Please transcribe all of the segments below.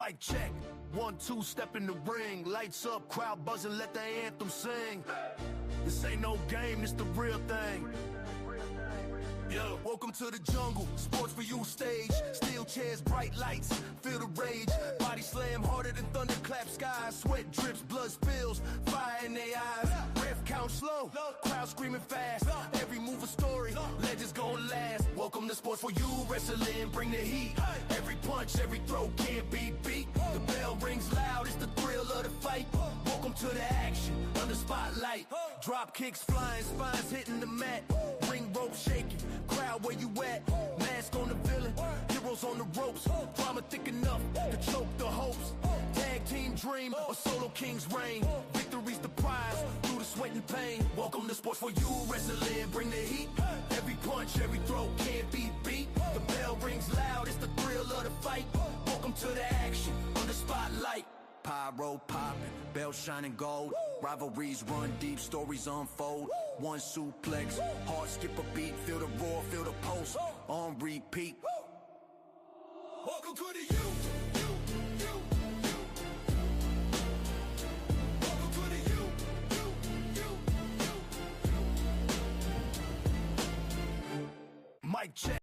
Mic check, 1, 2, step in the ring. Lights up, crowd buzzing, let the anthem sing. This ain't no game, this the real thing. Yo, welcome to the jungle, sports for you stage. Steel chairs, bright lights, feel the rage. Body slam harder than thunderclap skies. Sweat drips, blood spills, fire in their eyes. Ref count slow, crowd screaming fast. Every move a story, legends gon' last. Welcome to sports for you wrestling, bring the heat. Every punch, every throw can't be beat. The bell rings loud, it's the thrill of the fight. Welcome to the action, under spotlight. Drop kicks flying, spines hitting the mat. Ring rope shaking. Crowd where you at, mask on the villain, heroes on the ropes, drama thick enough to choke the hopes. Tag team dream, or solo king's reign, victory's the prize, through the sweat and pain. Welcome to sports for you wrestling, bring the heat. Every punch, every throw can't be beat. The bell rings loud, it's the thrill of the fight. Welcome to the action, under spotlight. Pyro popping, bell shining gold. Rivalries run deep, stories unfold. One suplex, heart skip a beat. Feel the roar, feel the pulse, on repeat. Welcome to the you. Welcome to the you. Mic check.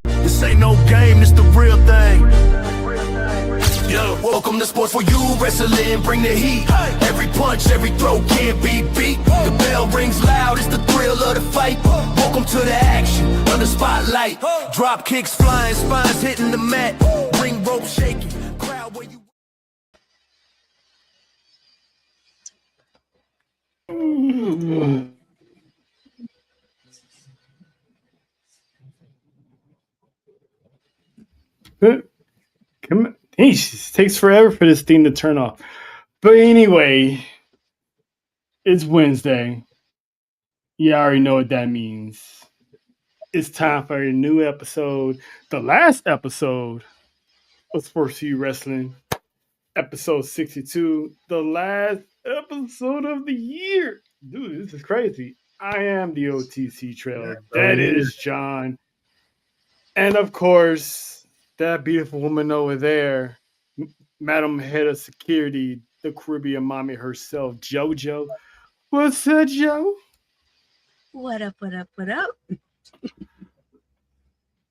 This ain't no game, this the real thing. Yo, welcome to sports for you wrestling, bring the heat. Every punch, every throw can't be beat. The bell rings loud, it's the thrill of the fight. Welcome to the action, under spotlight. Drop kicks flying, spines hitting the mat. Ring rope shaking, crowd where you. It takes forever for this thing to turn off. But anyway, it's Wednesday. You already know what that means. It's time for a new episode. The last episode of S4UWrestling, episode 62. The last episode of the year. Dude, this is crazy. I am the OTC Trailer. That is John. And of course, that beautiful woman over there, Madam Head of Security, the Caribbean mommy herself, JoJo. What's up, Joe? What up, what up, what up?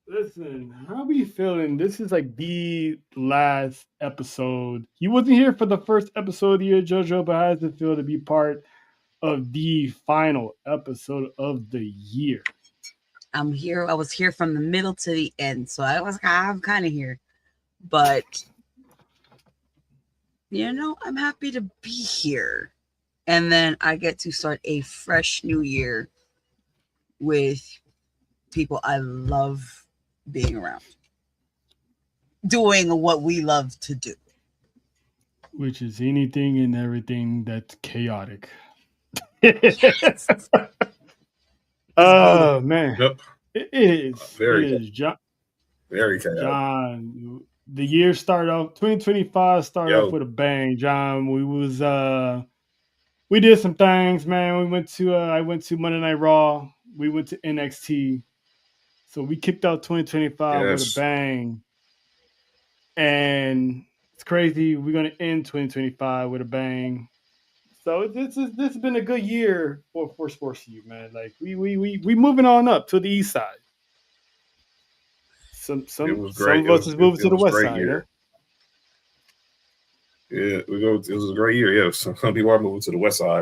Listen, how are you feeling? This is like the last episode. You wasn't here for the first episode of the year, JoJo, but how does it feel to be part of the final episode of the year? I'm here. I was here from the middle to the end, so I'm kind of here. But, I'm happy to be here. And then I get to start a fresh new year with people I love being around. Doing what we love to do. Which is anything and everything that's chaotic. Yes. Oh, man. Yep. It is. Very John. Very chaotic. John, the year started off, 2025 started off with a bang, John. We did some things, man. I went to Monday Night Raw. We went to NXT. So we kicked out 2025 with a bang. And it's crazy. We're going to end 2025 with a bang. So this has been a good year for sports to you, man. Like we moving on up to the east side. Some of us is moving to the west side. Yeah, it was a great year. Yeah, some people are moving to the west side,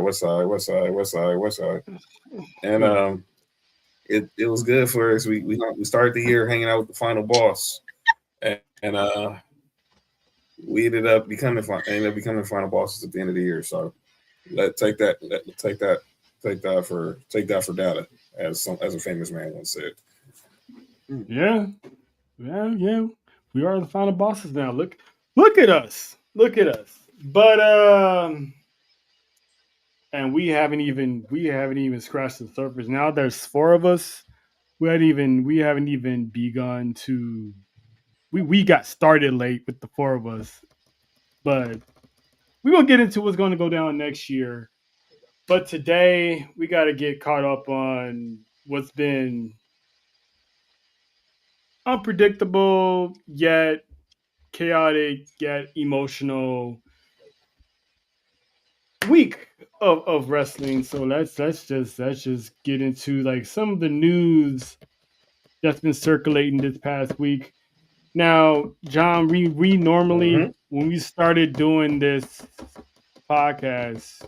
and it was good for us. We started the year hanging out with the final boss, and we ended up becoming final bosses at the end of the year. So take that for data, as a famous man once said. Yeah. We are the final bosses now. Look at us. But and we haven't even scratched the surface. Now there's 4 of us. We haven't even begun to. We got started late with the 4 of us, but we're going to get into what's going to go down next year. But today, we got to get caught up on what's been unpredictable, yet chaotic, yet emotional week of wrestling. So let's just get into like some of the news that's been circulating this past week. Now, John, we normally when we started doing this podcast,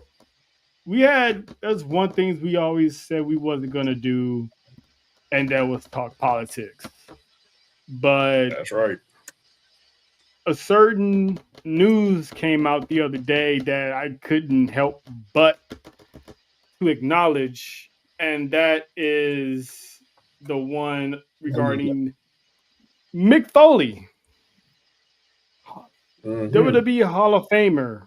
there's one thing we always said we wasn't gonna do, and that was talk politics. But That's right. a certain news came out the other day that I couldn't help but to acknowledge, and that is the one regarding Mick Foley, WWE Hall of Famer,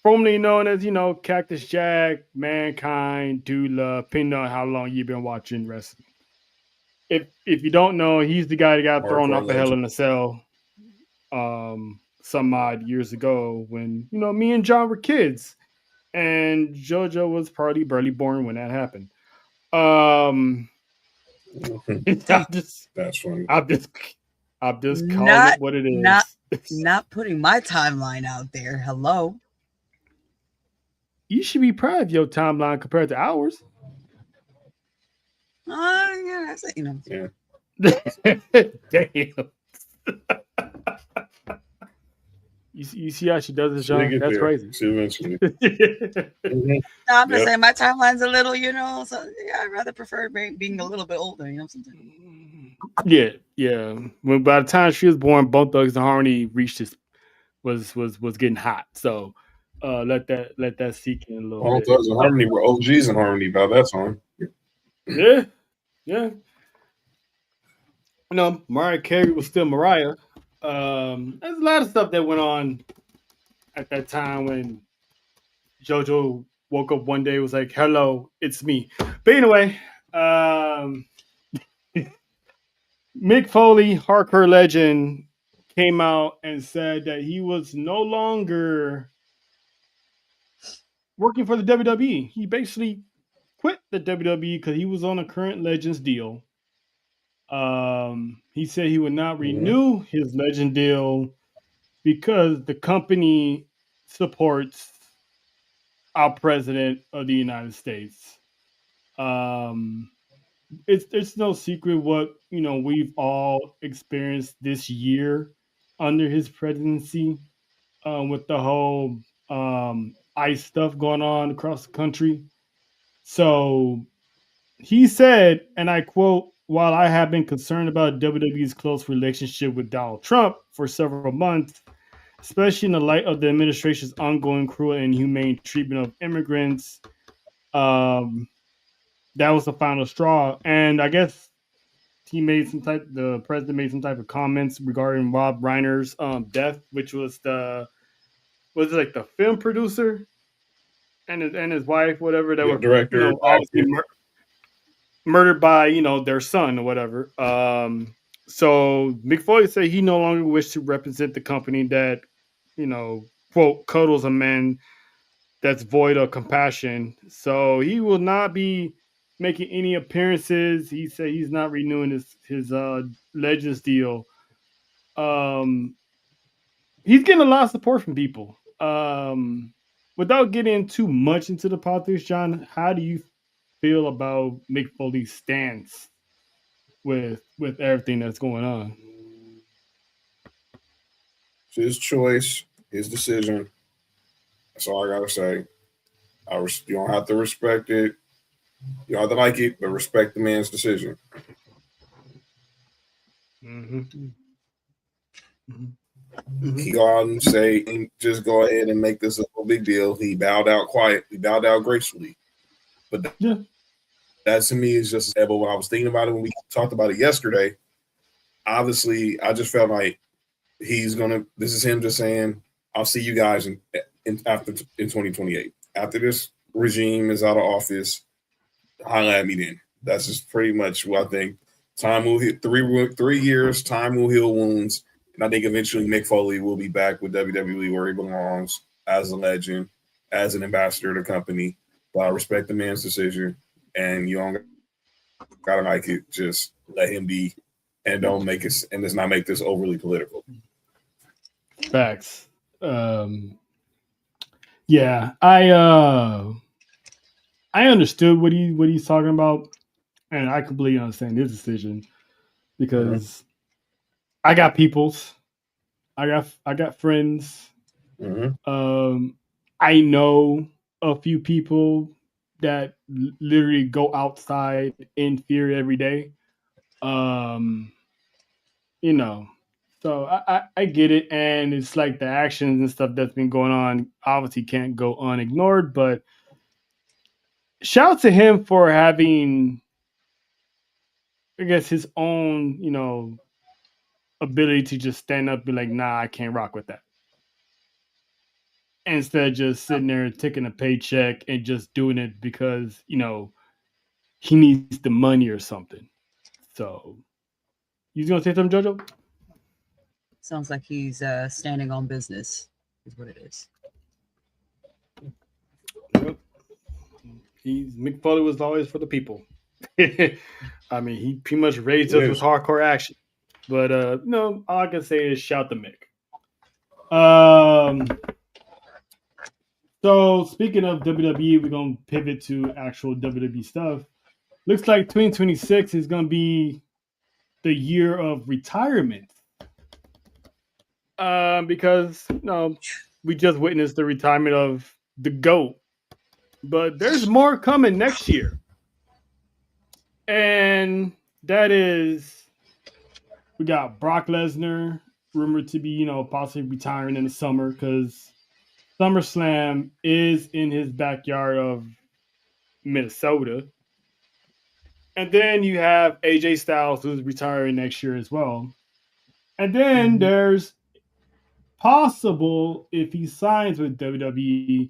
formerly known as, Cactus Jack, Mankind, Dula, depending on how long you've been watching wrestling. If you don't know, he's the guy that got thrown off of Hell in a Cell some odd years ago when, me and John were kids. And JoJo was probably barely born when that happened. That's funny. I'm just calling it what it is. Not putting my timeline out there. Hello. You should be proud of your timeline compared to ours. Yeah, that's it, Yeah. Damn. You see how she does this, John? That's crazy. She eventually. I'm just saying my timeline's a little, so yeah, I'd rather prefer being a little bit older, sometimes. Yeah. When by the time she was born, Bone Thugs and Harmony reached was getting hot. So let that sink in a little Bone bit. Thugs and Harmony were OGs in Harmony by that time. Yeah. Mariah Carey was still Mariah. There's a lot of stuff that went on at that time when JoJo woke up one day and was like, "Hello, it's me." But anyway, Mick Foley, hardcore legend, came out and said that he was no longer working for the WWE. He basically quit the WWE because he was on a current Legends deal. He said he would not renew his Legend deal because the company supports our president of the United States. It's no secret what we've all experienced this year under his presidency, with the whole ICE stuff going on across the country. So he said, and I quote, "While I have been concerned about WWE's close relationship with Donald Trump for several months, especially in the light of the administration's ongoing cruel and inhumane treatment of immigrants, that was the final straw." And I guess the president made some type of comments regarding Rob Reiner's death, which was the film producer and his wife, whatever, that were director, obviously murdered by their son or whatever. So Mick Foley said he no longer wished to represent the company that quote cuddles a man that's void of compassion. So he will not be making any appearances. He said he's not renewing his Legends deal. He's getting a lot of support from people. Without getting too much into the politics, John, how do you feel about Mick Foley's stance with everything that's going on? It's his choice, his decision. That's all I gotta say. You don't have to respect it. You don't have to like it, but respect the man's decision. He go out and say, and just go ahead and make this a big deal. He bowed out quiet. He bowed out gracefully. But that to me is just, but when I was thinking about it, when we talked about it yesterday, obviously I just felt like this is him just saying, I'll see you guys in 2028. After this regime is out of office, holla at me then. That's just pretty much what I think. Time will hit 3 years, time will heal wounds. And I think eventually Mick Foley will be back with WWE where he belongs. as a legend, as an ambassador of the company. But I respect the man's decision, and you don't gotta like it. Just let him be, and don't make it, and let's not make this overly political. Facts. Yeah, I understood what he's talking about, and I completely understand his decision because I got peoples, I got friends. I know a few people that literally go outside in fear every day. You know, so I get it, and it's like the actions and stuff that's been going on obviously can't go unignored. But shout out to him for having, I guess, his own, ability to just stand up and be like, nah, I can't rock with that. Instead of just sitting there taking a paycheck and just doing it because, he needs the money or something. So, you gonna say something, JoJo? Sounds like he's standing on business, is what it is. Yep. Mick Foley was always for the people. I mean, he pretty much raised us with hardcore action. But no, all I can say is shout to Mick. So speaking of WWE, we're gonna pivot to actual WWE stuff. Looks like 2026 is gonna be the year of retirement. Because we just witnessed the retirement of the GOAT. But there's more coming next year. And that is, we got Brock Lesnar rumored to be, possibly retiring in the summer because SummerSlam is in his backyard of Minnesota. And then you have AJ Styles, who's retiring next year as well. And then there's possible, if he signs with WWE,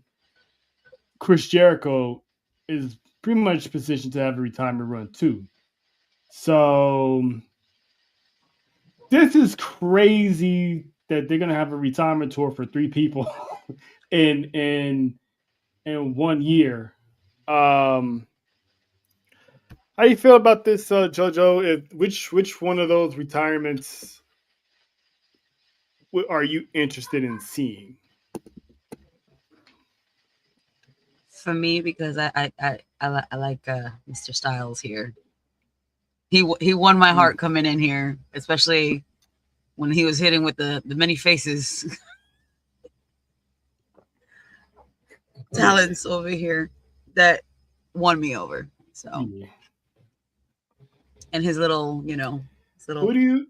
Chris Jericho is pretty much positioned to have a retirement run too. So this is crazy that they're gonna have a retirement tour for 3 people in 1 year. How you feel about this, JoJo? Which one of those retirements are you interested in seeing? For me, because I like Mr. Styles here. He won my heart coming in here, especially when he was hitting with the many faces. Talents over here that won me over. So, and his little, Who do you?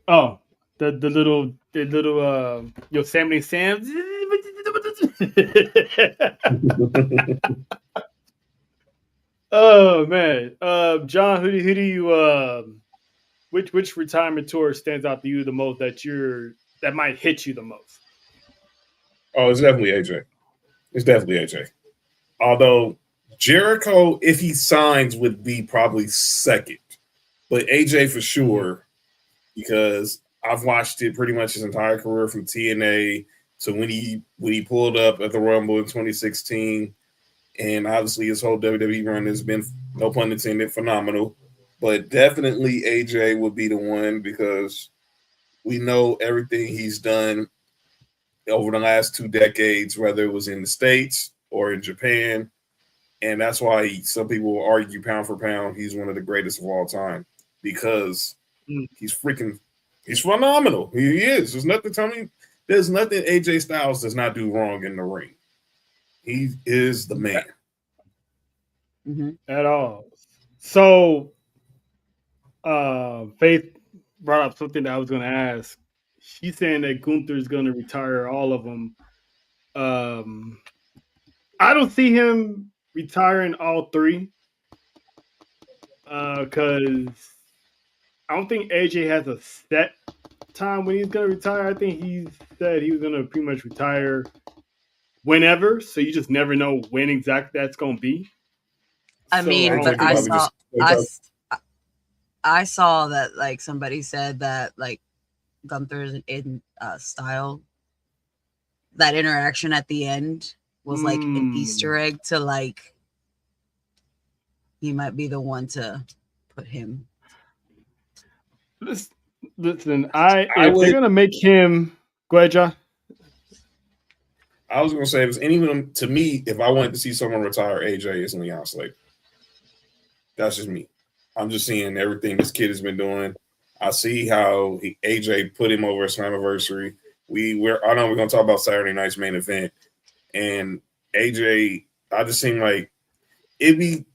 Oh, the little Yosemite Sam. Oh man, John, who do you which retirement tour stands out to you the most that might hit you the most? Oh, it's definitely AJ. It's definitely AJ. Although Jericho, if he signs, would be probably second, but AJ for sure, because I've watched it pretty much his entire career from TNA to when he pulled up at the Rumble in 2016. And obviously his whole WWE run has been, no pun intended, phenomenal. But definitely AJ would be the one because we know everything he's done over the last 2 decades, whether it was in the States or in Japan. And that's why some people will argue pound for pound, he's one of the greatest of all time because he's phenomenal. He is. There's nothing AJ Styles does not do wrong in the ring. He is the man. At all. So, Faith brought up something that I was going to ask. She's saying that Gunther is going to retire all of them. I don't see him retiring all 3 because I don't think AJ has a set time when he's going to retire. I think he said he was going to pretty much retire whenever, so you just never know when exactly that's going to be. I saw that like somebody said that like Gunther's in style, that interaction at the end was like an Easter egg to like he might be the one to put him. Listen, if they're gonna make him, go ahead, John. I was gonna say, anyone to me, if I wanted to see someone retire AJ, it's Leon Slater. That's just me. I'm just seeing everything this kid has been doing. I see how AJ put him over at Slammiversary. I know we're gonna talk about Saturday night's main event, and AJ. I just seem like it'd be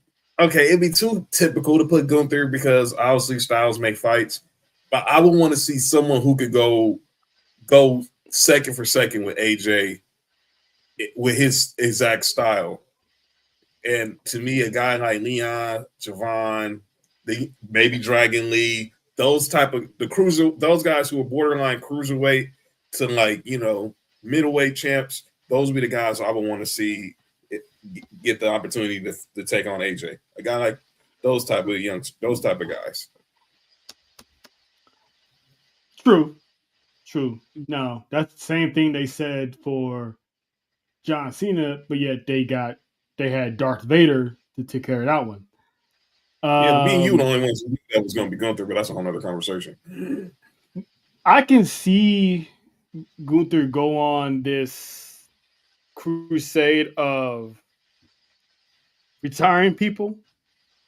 too typical to put Gunther because obviously styles make fights, but I would want to see someone who could go second for second with AJ with his exact style. And to me, a guy like Leon, Javon, maybe Dragon Lee, those guys who are borderline cruiserweight to like, middleweight champs, those would be the guys I would want to see get the opportunity to take on AJ. A guy like those type of guys. True. No, that's the same thing they said for John Cena, but yet they had Darth Vader to take care of that one. Yeah, me and you were the only ones that was going to be Gunther, but that's a whole other conversation. I can see Gunther go on this crusade of retiring people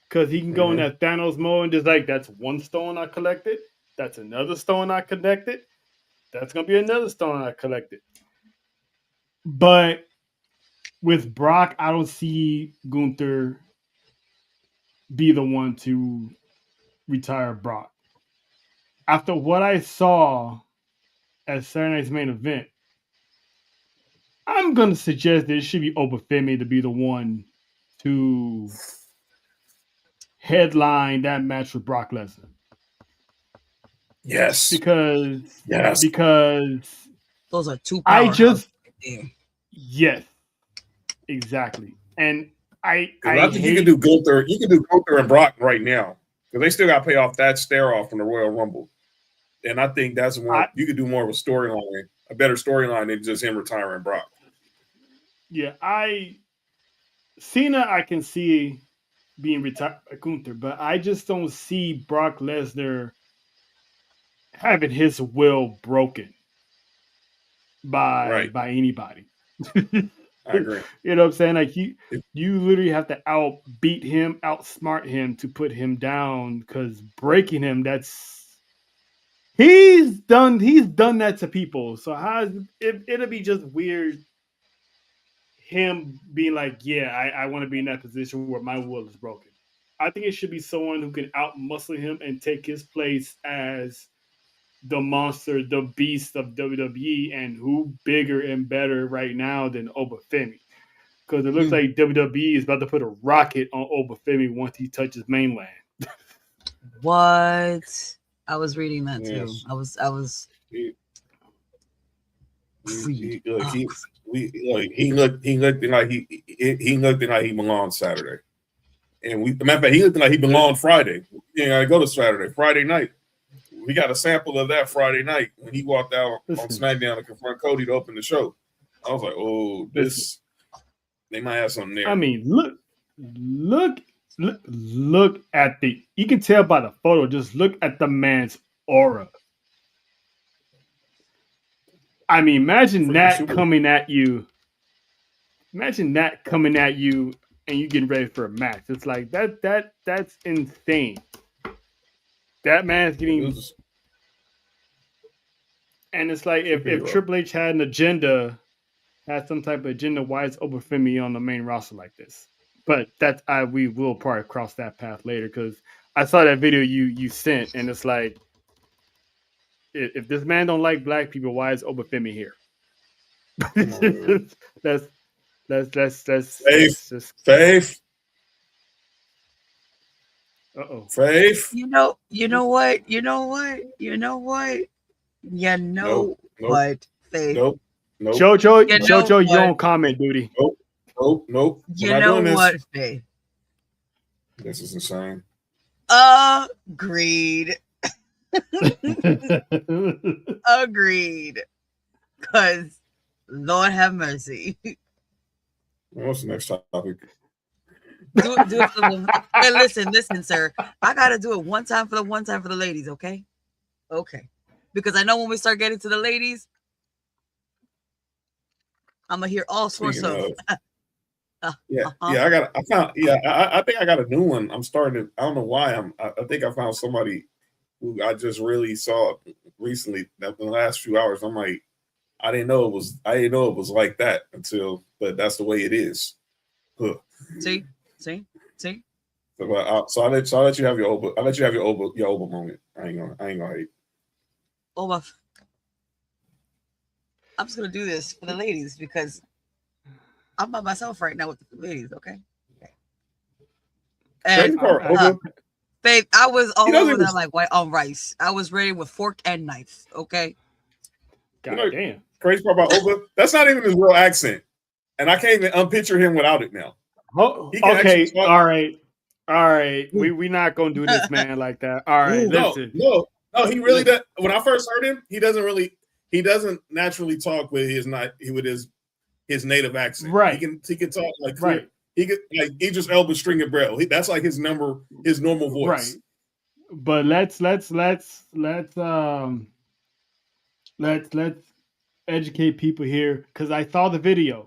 because he can go in that Thanos mode and just like, that's one stone I collected. That's another stone I collected. That's going to be another stone I collected. But with Brock, I don't see Gunther be the one to retire Brock. After what I saw at Saturday night's main event, I'm going to suggest that it should be Obafemi to be the one to headline that match with Brock Lesnar. Yes. Because those are two powerhouses right there. Yes. Exactly. And I think you can do Gunther. You can do Gunther and Brock right now because they still got to pay off that stare off from the Royal Rumble, and I think that's more. You could do more of a storyline, a better storyline than just him retiring Brock. Yeah, Cena I can see being retired by Gunther, but I just don't see Brock Lesnar having his will broken by anybody. I agree. You know what I'm saying? Like you literally have to outbeat him, outsmart him to put him down because breaking him, he's done that to people. So it'll be just weird him being like, yeah, I want to be in that position where my will is broken. I think it should be someone who can out-muscle him and take his place as the monster, the beast of WWE, and who bigger and better right now than Obafemi? Because it looks like WWE is about to put a rocket on Obafemi once he touches mainland. What? I was reading that too. Yes. I was. He looked like he belonged Saturday, and matter of fact, he looked like he belonged Friday. You gotta go to Saturday, Friday night. We got a sample of that Friday night when he walked out on SmackDown to confront Cody to open the show. I was like, oh, they might have something there. I mean, look at you can tell by the photo, just look at the man's aura. I mean, imagine that coming at you. Imagine that coming at you and you getting ready for a match. It's like that's insane. That man's getting, and it's like if Triple H had an agenda, had some type of agenda, why is Obafemi on the main roster like this? But we will probably cross that path later because I saw that video you sent, and it's like if this man don't like black people, why is Obafemi here? That's Faith. Faith. You know what? Faith. Nope. Jojo, you don't comment, duty. Nope. You know what, Faith? This is insane. Agreed. Agreed. Because Lord have mercy. What's the next topic? Do it for the. Hey, listen, sir. I gotta do it one time for the ladies, okay? Okay. Because I know when we start getting to the ladies, I'm gonna hear all sorts of. I think I got a new one. I'm starting to, I don't know why I think I found somebody who I just really saw recently in the last few hours. I'm like, I didn't know it was like that but that's the way it is. Huh. See. So I'll let you have your Oba. I'll let you have your Oba moment. I ain't gonna hate. Oba. I'm just gonna do this for the ladies because I'm by myself right now with the ladies, okay? And babe, I was all over that like white on rice. I was ready with fork and knife, okay? God damn. Crazy part about Oba, that's not even his real accent. And I can't even unpicture him without it now. Oh, okay, all right. We not gonna do this, man, like that. All right, listen. No, he really does. When I first heard him, he doesn't naturally talk with his native accent. Right. He can talk like clear. Right. He could like Idris Elba string and braille. That's like his normal voice. Right. But let's educate people here because I saw the video.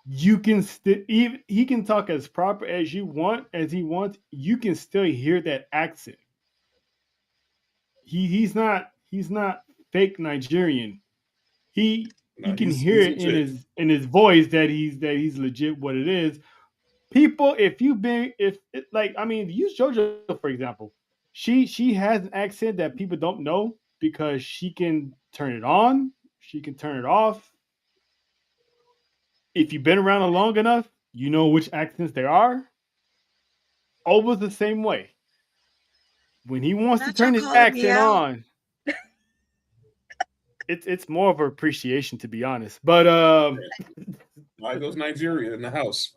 You can he can talk as proper as he wants. You can still hear that accent. He's not fake Nigerian. You can hear it in his voice that he's legit what it is. People, use JoJo for example. She has an accent that people don't know because she can turn it on, she can turn it off. If you've been around long enough, you know which accents there are. Oba's the same way. When he wants to turn his accent on, it's more of an appreciation, to be honest. But why goes Nigeria in the house?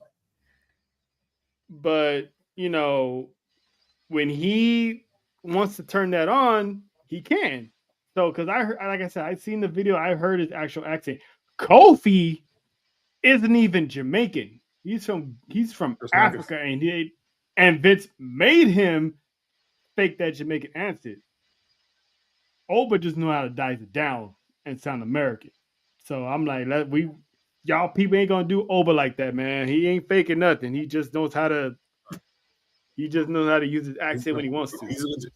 But when he wants to turn that on, he can. So, because I heard, like I said, I've seen the video. I heard his actual accent. Kofi isn't even Jamaican. He's from Africa, and Vince made him fake that Jamaican accent. Oba just know how to dice it down and sound American. So I'm like, y'all people ain't gonna do Oba like that, man. He ain't faking nothing. He just knows how to use his accent when he wants to. He's legit.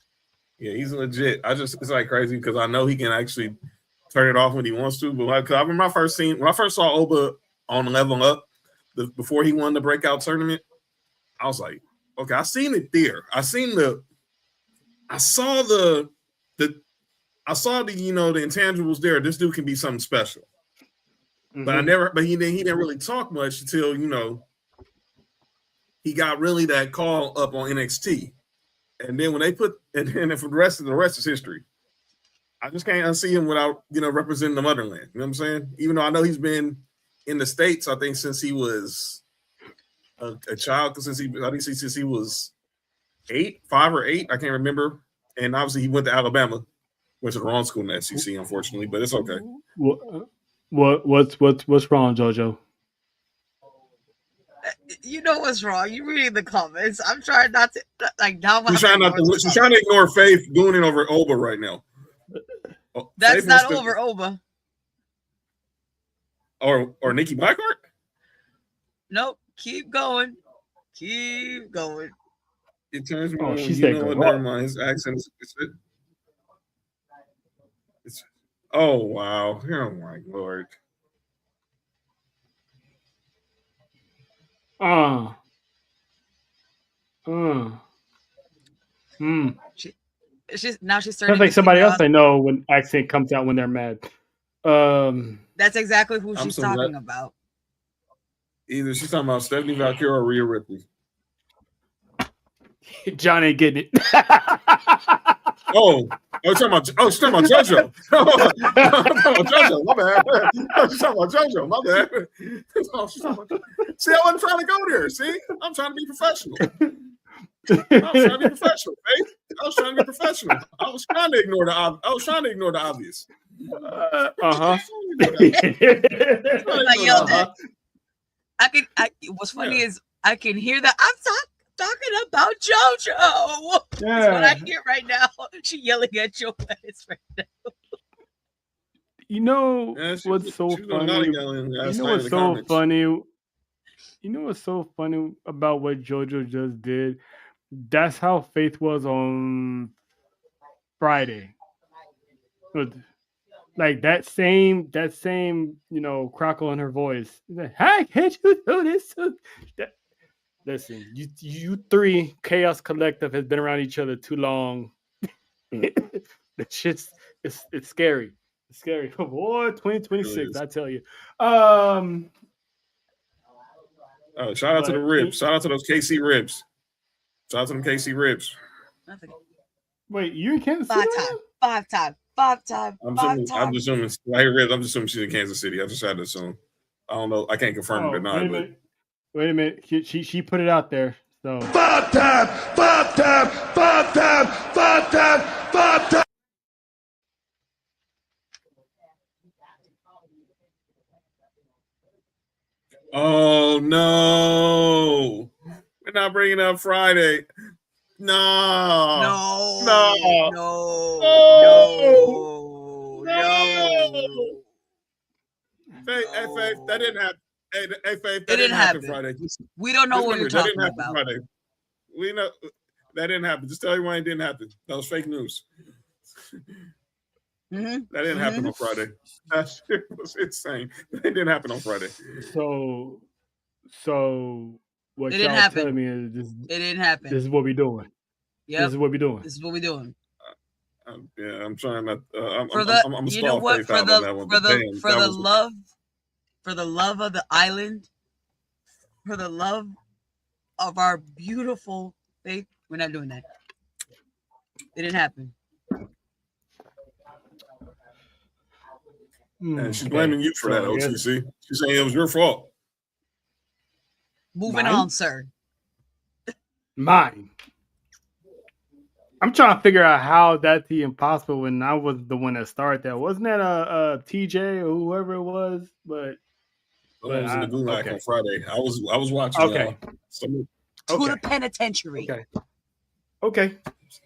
Yeah, he's legit. It's like crazy because I know he can actually turn it off when he wants to. But I remember when I first saw Oba on Level Up before he won the breakout tournament, I was like, okay, I seen it there. I saw the the intangibles there. This dude can be something special. Mm-hmm. But he didn't really talk much until he got really that call up on NXT. And then when they for the rest is history. I just can't unsee him without, representing the motherland. You know what I'm saying? Even though I know he's been in the States, I think since he was a child, since he was 5 or 8, I can't remember. And obviously he went to Alabama, went to the wrong school in the SEC, unfortunately, but it's okay. What's wrong, JoJo? You know what's wrong. You reading the comments. I'm trying not to She's trying to ignore Faith doing it over Oba right now. That's Faith not over Oba. Or Nikki Blackheart? Nope. Keep going. It turns me on. Never mind. His accent is oh wow. Oh my Lord. She's starting. Sounds like somebody else I know when accent comes out when they're mad. That's exactly who she's talking about. Either she's talking about Stephanie Valkyrie or Rhea Ripley. John ain't getting it. She's talking about JoJo. JoJo, my bad. She's talking about JoJo, my bad. See, I wasn't trying to go there. See, I'm trying to be professional. Right? to get professional. I was trying to ignore the obvious. What's funny is I can hear that I'm talking about JoJo. Yeah. That's what I hear right now. She yelling at your ass right now. You know what's so funny? You know what's so funny about what JoJo just did? That's how Faith was on Friday. Like that same, crackle in her voice. Like, how can you do this? Listen, you three, Chaos Collective, has been around each other too long. That shit's it's scary. It's scary. Boy, 2026, I tell you. Shout out to the ribs. Shout out to those KC ribs. Shout out to them KC ribs. Wait, you in Kansas City? Five time. I'm just assuming. I hear ribs. I'm just assuming she's in Kansas City. I just had to assume. I don't know. I can't confirm it or not. Wait a minute. She put it out there. So 5 time. Oh no! We're not bringing up Friday. No. Faith, that didn't happen. Hey, Faith, that didn't happen Friday. We don't know what you're talking about. Friday. We know that didn't happen. Just tell you why it didn't happen. That was fake news. That didn't happen on Friday. That shit was insane. It didn't happen on Friday. So what y'all telling me is this? It didn't happen. This is what we're doing. Yeah. This is what we're doing. Yeah, I'm trying not. I'm for the love of the island, for the love of our beautiful Faith, we're not doing that. It didn't happen. And she's blaming you for that, OTC. She's saying it was your fault. Moving on, sir. Mine. I'm trying to figure out how that's the impossible when I was the one that started that. Wasn't that a TJ or whoever it was? But I was in the gulag on Friday. I was watching. Okay. To the penitentiary. Okay.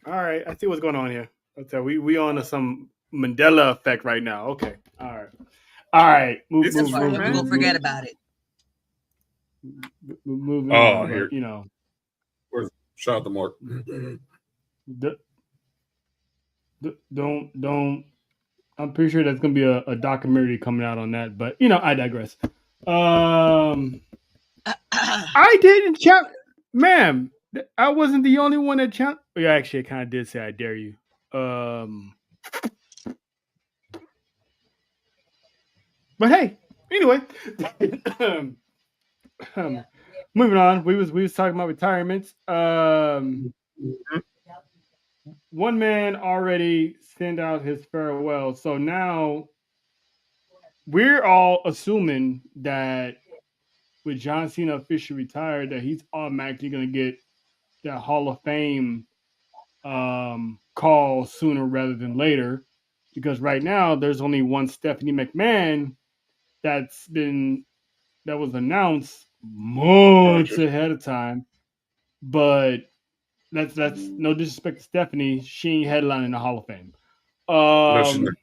All right. I see what's going on here. Okay. We on to some Mandela effect right now. Okay. All right. We will forget about it. Moving on. Here. Shout out to Mark. Don't. I'm pretty sure there's gonna be a documentary coming out on that, but I digress. I didn't challenge, ma'am. I wasn't the only one that challenged. Yeah, actually, I kind of did say I dare you. But hey, anyway, moving on. We was talking about retirements. One man already sent out his farewell, so now we're all assuming that with John Cena officially retired, that he's automatically going to get that Hall of Fame call sooner rather than later, because right now there's only one Stephanie McMahon that was announced months ahead of time, but that's no disrespect to Stephanie. She ain't headlining the Hall of Fame. No, she's not.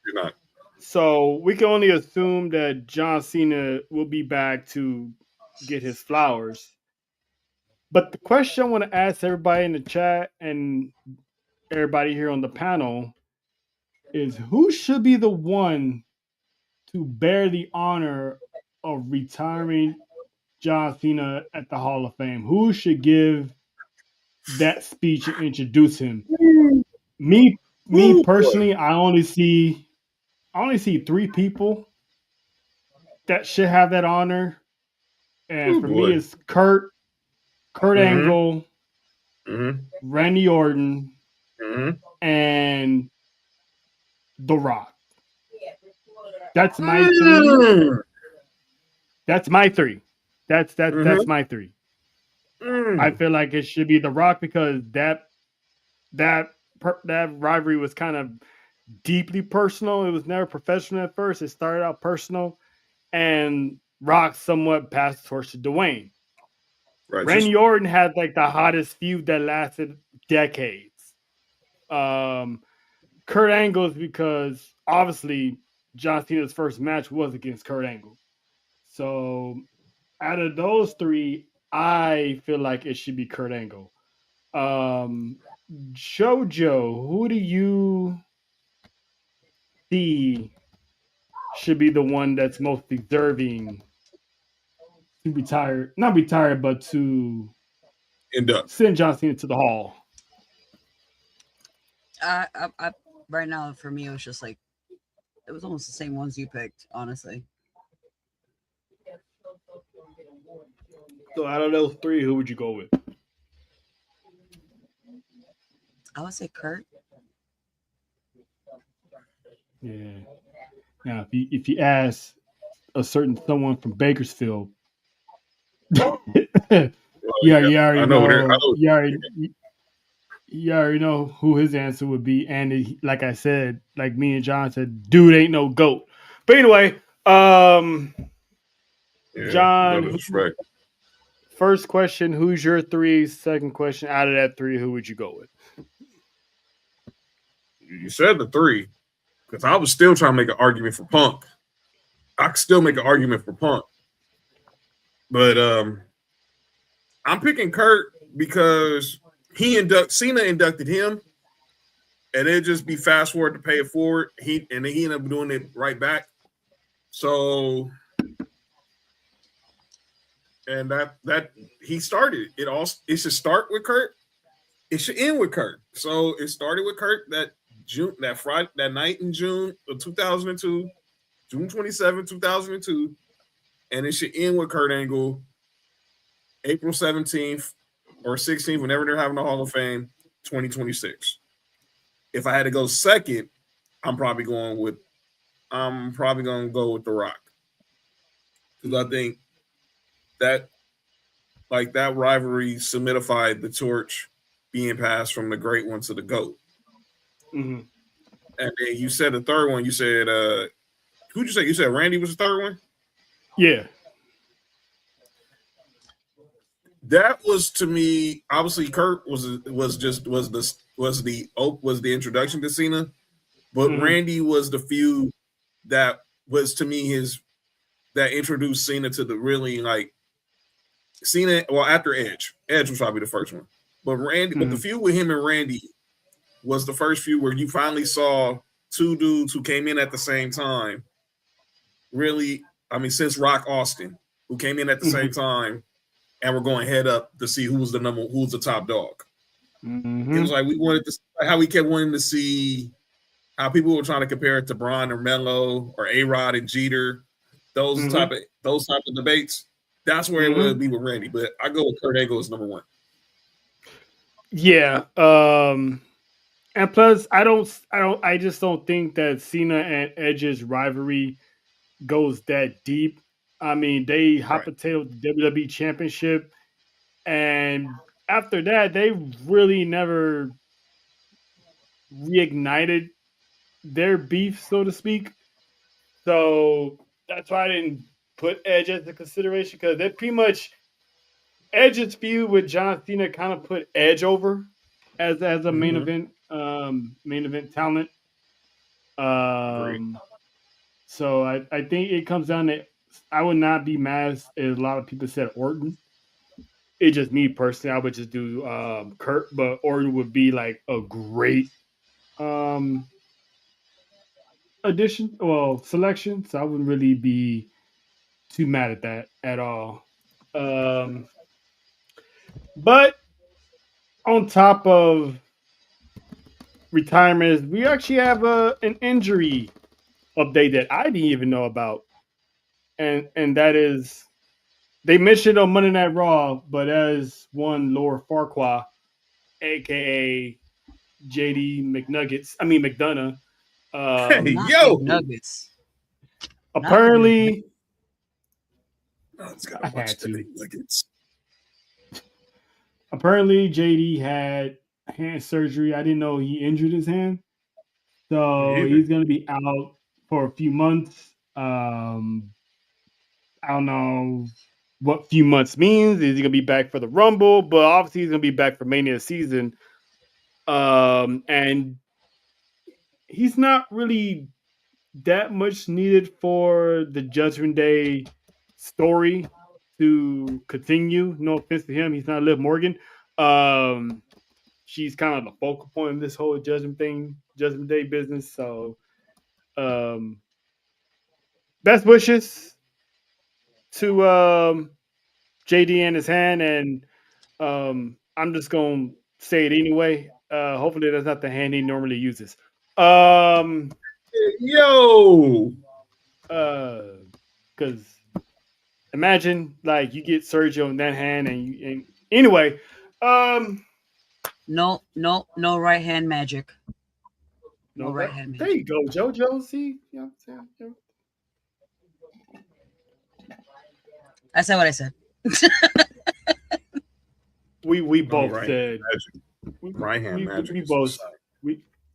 You're not. So we can only assume that John Cena will be back to get his flowers. But the question I want to ask everybody in the chat and everybody here on the panel is, who should be the one to bear the honor of retiring John Cena at the Hall of Fame? Who should give that speech and introduce him? Me personally, I only see 3 people that should have that honor, and for me, it's Kurt Angle, Randy Orton, and The Rock. That's my 3. That's my 3. That's my 3. I feel like it should be The Rock because that that rivalry was kind of deeply personal. It was never professional at first. It started out personal, and Rock somewhat passed the torch to Dwayne. Right. Randy Orton had like the hottest feud that lasted decades. Kurt Angle's because obviously John Cena's first match was against Kurt Angle. So out of those three, I feel like it should be Kurt Angle. Jojo, who do you see should be the one that's most deserving to retire? Not retire, but to send John Cena to the Hall. I right now for me it was just like it was almost the same ones you picked, honestly. So out of those three, who would you go with? I would say Kurt. Yeah. Now, if you ask a certain someone from Bakersfield, you already know who his answer would be. And like I said, like me and John said, dude ain't no GOAT. But anyway, John, first question, who's your three? Second question, out of that three, who would you go with? You said the three, because I was still trying to make an argument for Punk. I could still make an argument for Punk. But I'm picking Kurt because Cena inducted him, and it'd just be fast forward to pay it forward. He ended up doing it right back. So, and that he started it all. It should start with Kurt. It should end with Kurt. So it started with Kurt that night in June of 2002, June 27, 2002, and it should end with Kurt Angle April 17th or 16th, whenever they're having the Hall of Fame, 2026. If I had to go second, I'm probably going to go with The Rock. Because I think that rivalry solidified the torch being passed from the great one to the GOAT. Mm-hmm. And then you said the third one, you said, who'd you say? You said Randy was the third one? Yeah. That was, to me, obviously Kurt was the introduction to Cena, but Randy was the feud that was, to me, that introduced Cena to the really like Cena. Well, after Edge was probably the first one, but but the feud with him and Randy was the first feud where you finally saw two dudes who came in at the same time. Really, I mean, since Rock Austin, who came in at the same time. And we're going head up to see who was the top dog. It was like we wanted to, how we kept wanting to see how people were trying to compare it to Braun or Melo or A-Rod and Jeter. Those type of debates. That's where it would be with Randy. But I go with Kurt Angle as number one. Yeah. And plus, I just don't think that Cena and Edge's rivalry goes that deep. I mean, they hot-potatoed the WWE Championship, and after that, they really never reignited their beef, so to speak. So that's why I didn't put Edge as a consideration, because they pretty much Edge's feud with John Cena kind of put Edge over as a main event talent. So I think it comes down to, I would not be mad as a lot of people said Orton. It's just me personally. I would just do Kurt, but Orton would be like a great selection. So I wouldn't really be too mad at that at all. But on top of retirements, we actually have an injury update that I didn't even know about. And that is, they mentioned on Monday Night Raw, but as one Laura Farquhar, aka JD McDonough. Nuggets. Apparently, apparently JD had hand surgery. I didn't know he injured his hand. So he's going to be out for a few months. I don't know what few months means. Is he going to be back for the Rumble? But obviously he's going to be back for Mania season. And he's not really that much needed for the Judgment Day story to continue. No offense to him. He's not Liv Morgan. She's kind of the focal point of this whole Judgment Day business. So best wishes to JD and his hand, and I'm just gonna say it anyway. Hopefully that's not the hand he normally uses. Because imagine like you get surgery on that hand, and anyway, no right hand magic. No right hand magic. There you go, JoJo. See, I said what I said. we both said right hand magic.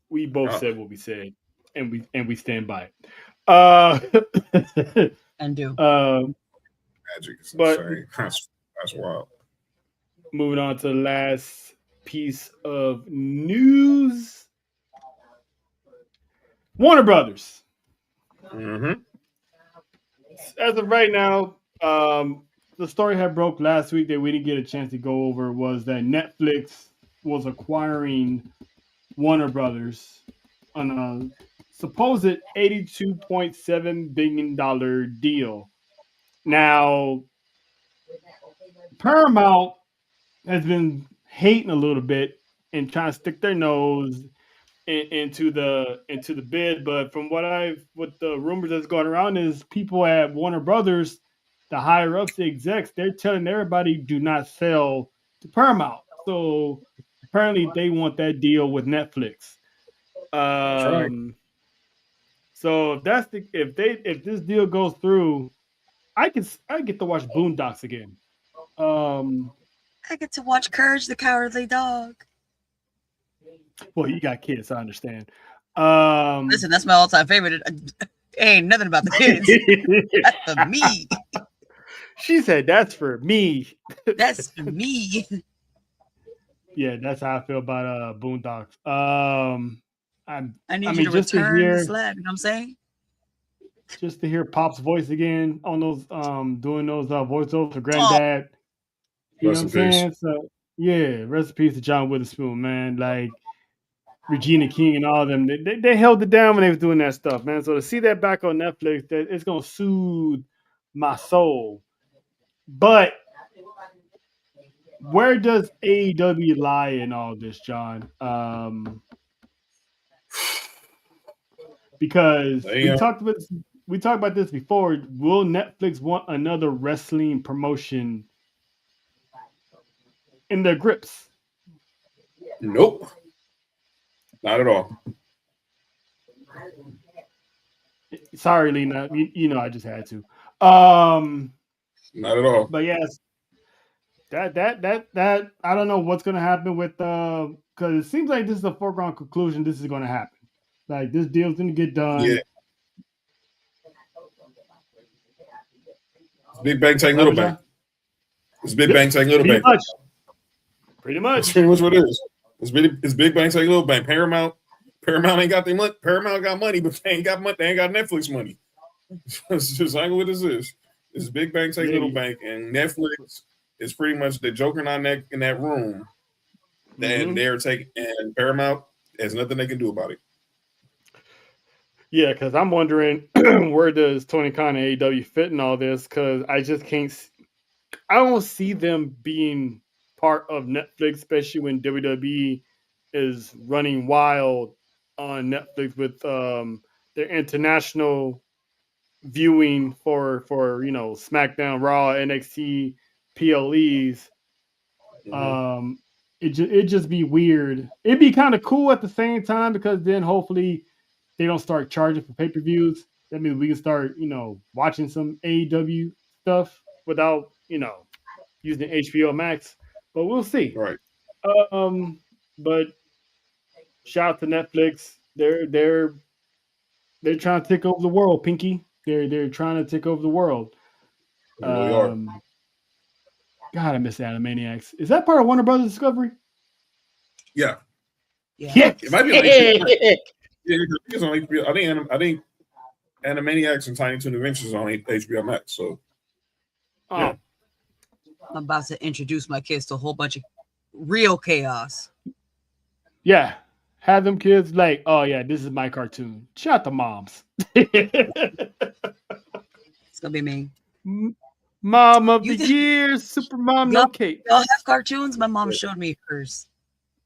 We both said what we said, and we stand by it. And do. Magic is insane. That's wild. Moving on to the last piece of news. Warner Brothers. Mm-hmm. As of right now, the story had broke last week that we didn't get a chance to go over was that Netflix was acquiring Warner Brothers on a supposed $82.7 billion deal. Now, Paramount has been hating a little bit and trying to stick their nose into the bid, but from what the rumors that's going around is people at Warner Brothers, the higher ups, the execs, they're telling everybody do not sell to Paramount. So apparently they want that deal with Netflix. Right. So if this deal goes through, I get to watch Boondocks again. I get to watch Courage the Cowardly Dog. Well, you got kids, I understand. Listen, that's my all-time favorite. Ain't nothing about the kids. That's for me. She said, "That's for me." That's for me. Yeah, that's how I feel about Boondocks. I need you to return the slab. You know what I'm saying? Just to hear Pop's voice again on those doing those voiceovers for Granddad. You know what I'm saying? So yeah, rest in peace to John Witherspoon, man. Like Regina King and all of them, they held it down when they was doing that stuff, man. So to see that back on Netflix, it's gonna soothe my soul. But where does AEW lie in all this, John? Because we talked about this before. Will Netflix want another wrestling promotion in their grips? Nope. Not at all. Sorry, Lena. You know I just had to. Not at all. But yes, that I don't know what's gonna happen with because it seems like this is a foregone conclusion. This is gonna happen. Like this deal's gonna get done. Yeah. It's Big Bang take Little Bang. It's Big Bang take Little Bang. Pretty much. That's pretty much what it is. It's Big Bang take Little Bang. Paramount ain't got their money. Paramount got money, but they ain't got money. They ain't got Netflix money. It's just like what this is. It's Big Bang take Little Bang, and Netflix is pretty much the joker in that room. Then they're taking, and Paramount has nothing they can do about it. Yeah, because I'm wondering where does Tony Khan and AEW fit in all this? Because I just can't. I don't see them being part of Netflix, especially when WWE is running wild on Netflix with their international viewing for SmackDown, Raw, NXT, PLEs. It just be weird. It'd be kind of cool at the same time because then hopefully they don't start charging for pay-per-views. That means we can start, watching some AEW stuff without, using HBO Max. But we'll see. Right. But shout out to Netflix. They're trying to take over the world, Pinky. They're trying to take over the world. They really are. God, I miss Animaniacs. Is that part of Warner Brothers Discovery? Yeah. Yes. It might be on HBO. Yeah, it's on HBO. I think Animaniacs and Tiny Toon Adventures on HBO Max. So, yeah. I'm about to introduce my kids to a whole bunch of real chaos. Yeah. Have them kids like, oh yeah, this is my cartoon. Shout out to moms. It's gonna be me. Mom of the year, super mom, no cake. Y'all have cartoons? My mom showed me hers.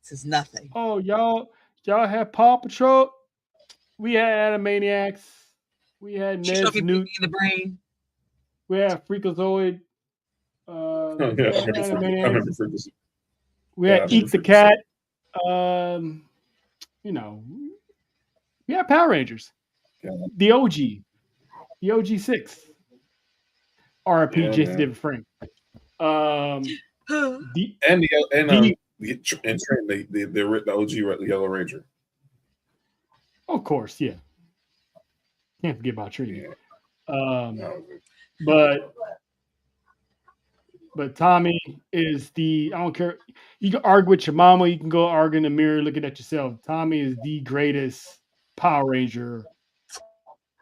This is nothing. Oh, y'all have Paw Patrol. We had Animaniacs. We had She Ned's showed me Newt. Pinky and the Brain. We had Freakazoid. I remember Freakazoid. We had Eat the Cat. You know, we had Power Rangers. Yeah. The OG 6. RIP Jason David Frank. The OG Yellow Ranger. Of course, yeah. Can't forget about Trini. But Tommy is I don't care. You can argue with your mama. You can go argue in the mirror looking at yourself. Tommy is the greatest Power Ranger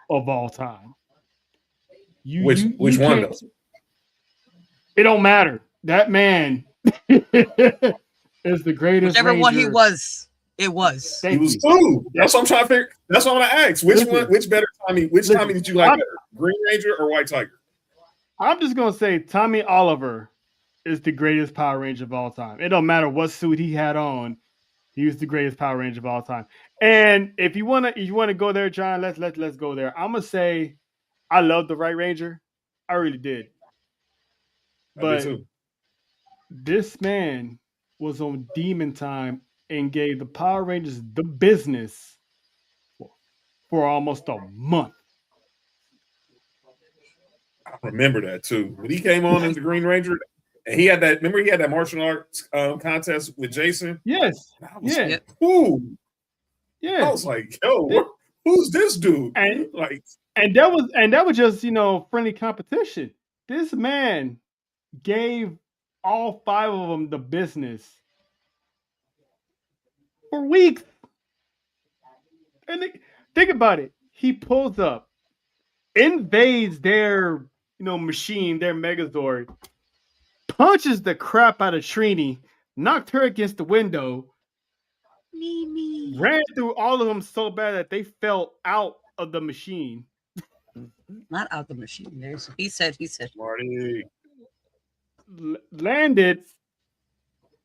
of all time. Which one does? It don't matter. That man is the greatest. Whichever Ranger. one he was, it was. He was cool. That's what I'm trying to figure. That's what I'm gonna ask. Which better Tommy? Tommy did you like better? Green Ranger or White Tiger? I'm just gonna say Tommy Oliver is the greatest Power Ranger of all time. It don't matter what suit he had on, he was the greatest Power Ranger of all time. And if you wanna go there, John, let's go there. I'm gonna say I love the Right Ranger. I really did. But this man was on Demon Time and gave the Power Rangers the business for almost a month. I remember that too. When he came on as the Green Ranger, and he had that. Remember, he had that martial arts contest with Jason. Yes. Ooh. Yeah. I was like, yo, who's this dude? And that was just friendly competition. This man gave all 5 of them the business for weeks. And think about it. He pulls up, invades their machine, their Megazord, punches the crap out of Trini, knocked her against the window, ran through all of them so bad that they fell out of the machine. Not out the machine. He said. Marty. Landed,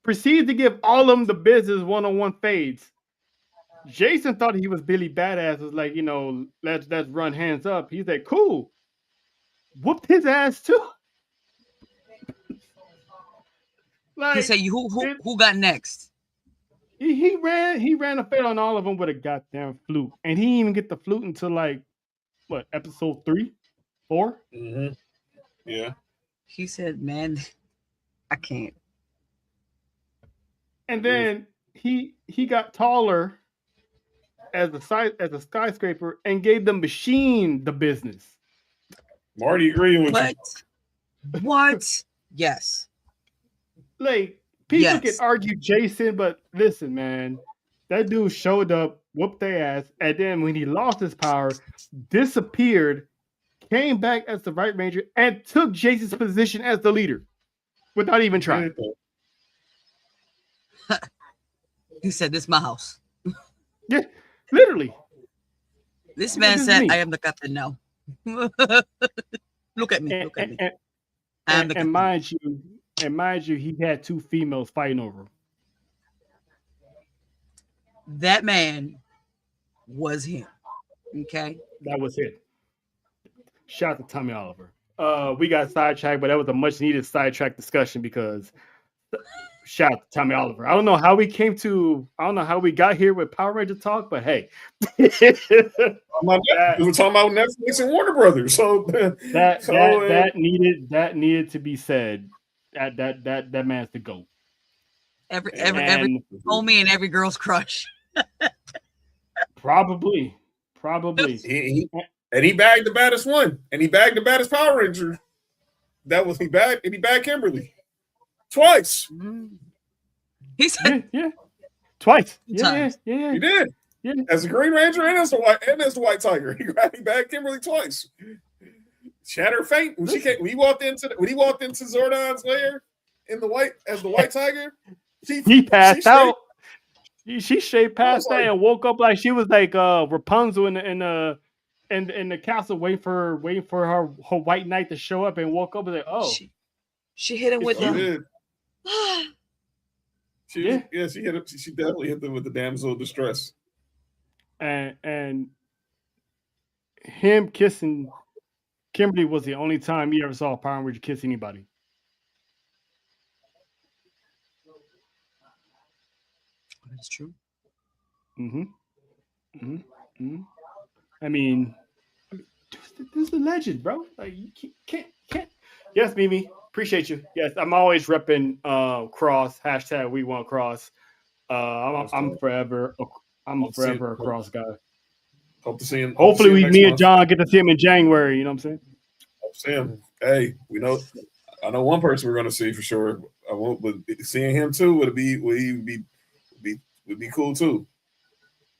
proceeded to give all of them the business one-on-one fades. Jason thought he was Billy Badass. Was like, let's run hands up. He's like, cool. Whooped his ass too. He said, who got next? He ran a fade on all of them with a goddamn flute, and he didn't even get the flute until episode 3, 4. Mm-hmm. Yeah. He said, man, I can't. And then he got taller as a skyscraper and gave the machine the business. Marty agreeing with you. What? Yes. Like, people can argue Jason, but listen, man, that dude showed up, whooped their ass, and then when he lost his power, disappeared, came back as the Right Ranger, and took Jason's position as the leader without even trying. He said, "This is my house." Yeah, literally. This man said, "I am the captain now." Look at me. Look at me. And mind you, he had 2 females fighting over him. That man was him. Okay, that was it. Shout out to Tommy Oliver. We got sidetracked, but that was a much needed sidetrack discussion because shout out to Tommy Oliver. I don't know how we got here with Power Ranger talk, but hey, we're talking about Netflix and Warner Brothers, so that needed to be said. That man's the GOAT. Every And homie and every girl's crush. probably. He bagged the baddest one, and he bagged the baddest Power Ranger. That was he bagged Kimberly twice. He said, Yeah. Twice. Times. Yeah. He did. Yeah. As the Green Ranger and as the White Tiger, he bagged Kimberly twice. Shatter faint when he walked into Zordon's lair in the white Tiger. He passed out. She straight passed out and woke up like she was like Rapunzel in the castle, waiting for her white knight to show up, and woke up and like, oh, she hit him with the. She hit him. She definitely hit them with the damsel of distress. And him kissing Kimberly was the only time you ever saw a Power Ranger kiss anybody. That's true. I mean, this is a legend, bro. Like you can't. Yes, Mimi, appreciate you. Yes, I'm always repping cross # We Want Cross. I'm forever a cross guy. Hope to see him. Hopefully, me and John get to see him in January. You know what I'm saying? Hope to see him. Hey, I know one person we're going to see for sure. I won't, but seeing him too would be cool too.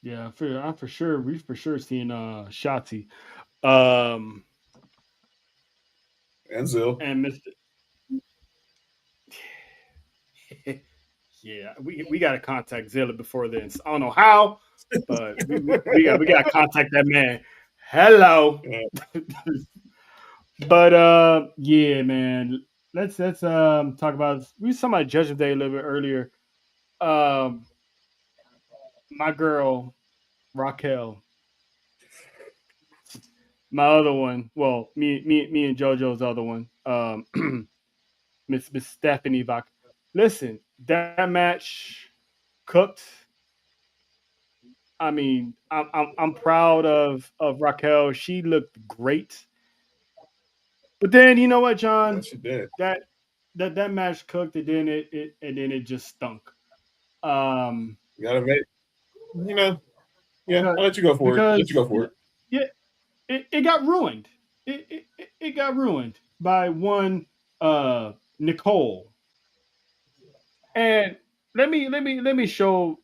Yeah, I'm for sure. We for sure seeing Shotzi, and Zill and Mr. Yeah, we got to contact Zilla before then. I don't know how, but we got to contact that man. Hello. Yeah. But yeah, man. Let's talk about. We were talking about Judgment Day a little bit earlier. My girl Raquel, my other one. Well, me and JoJo's other one. Miss Stephanie Bach. Listen, that match cooked. I mean, I'm proud of Raquel. She looked great. But then you know what, John? She did. That match cooked, and then it just stunk. You gotta make, I'll let you go for it. Yeah, it got ruined. It got ruined by one Nicole. And let me show.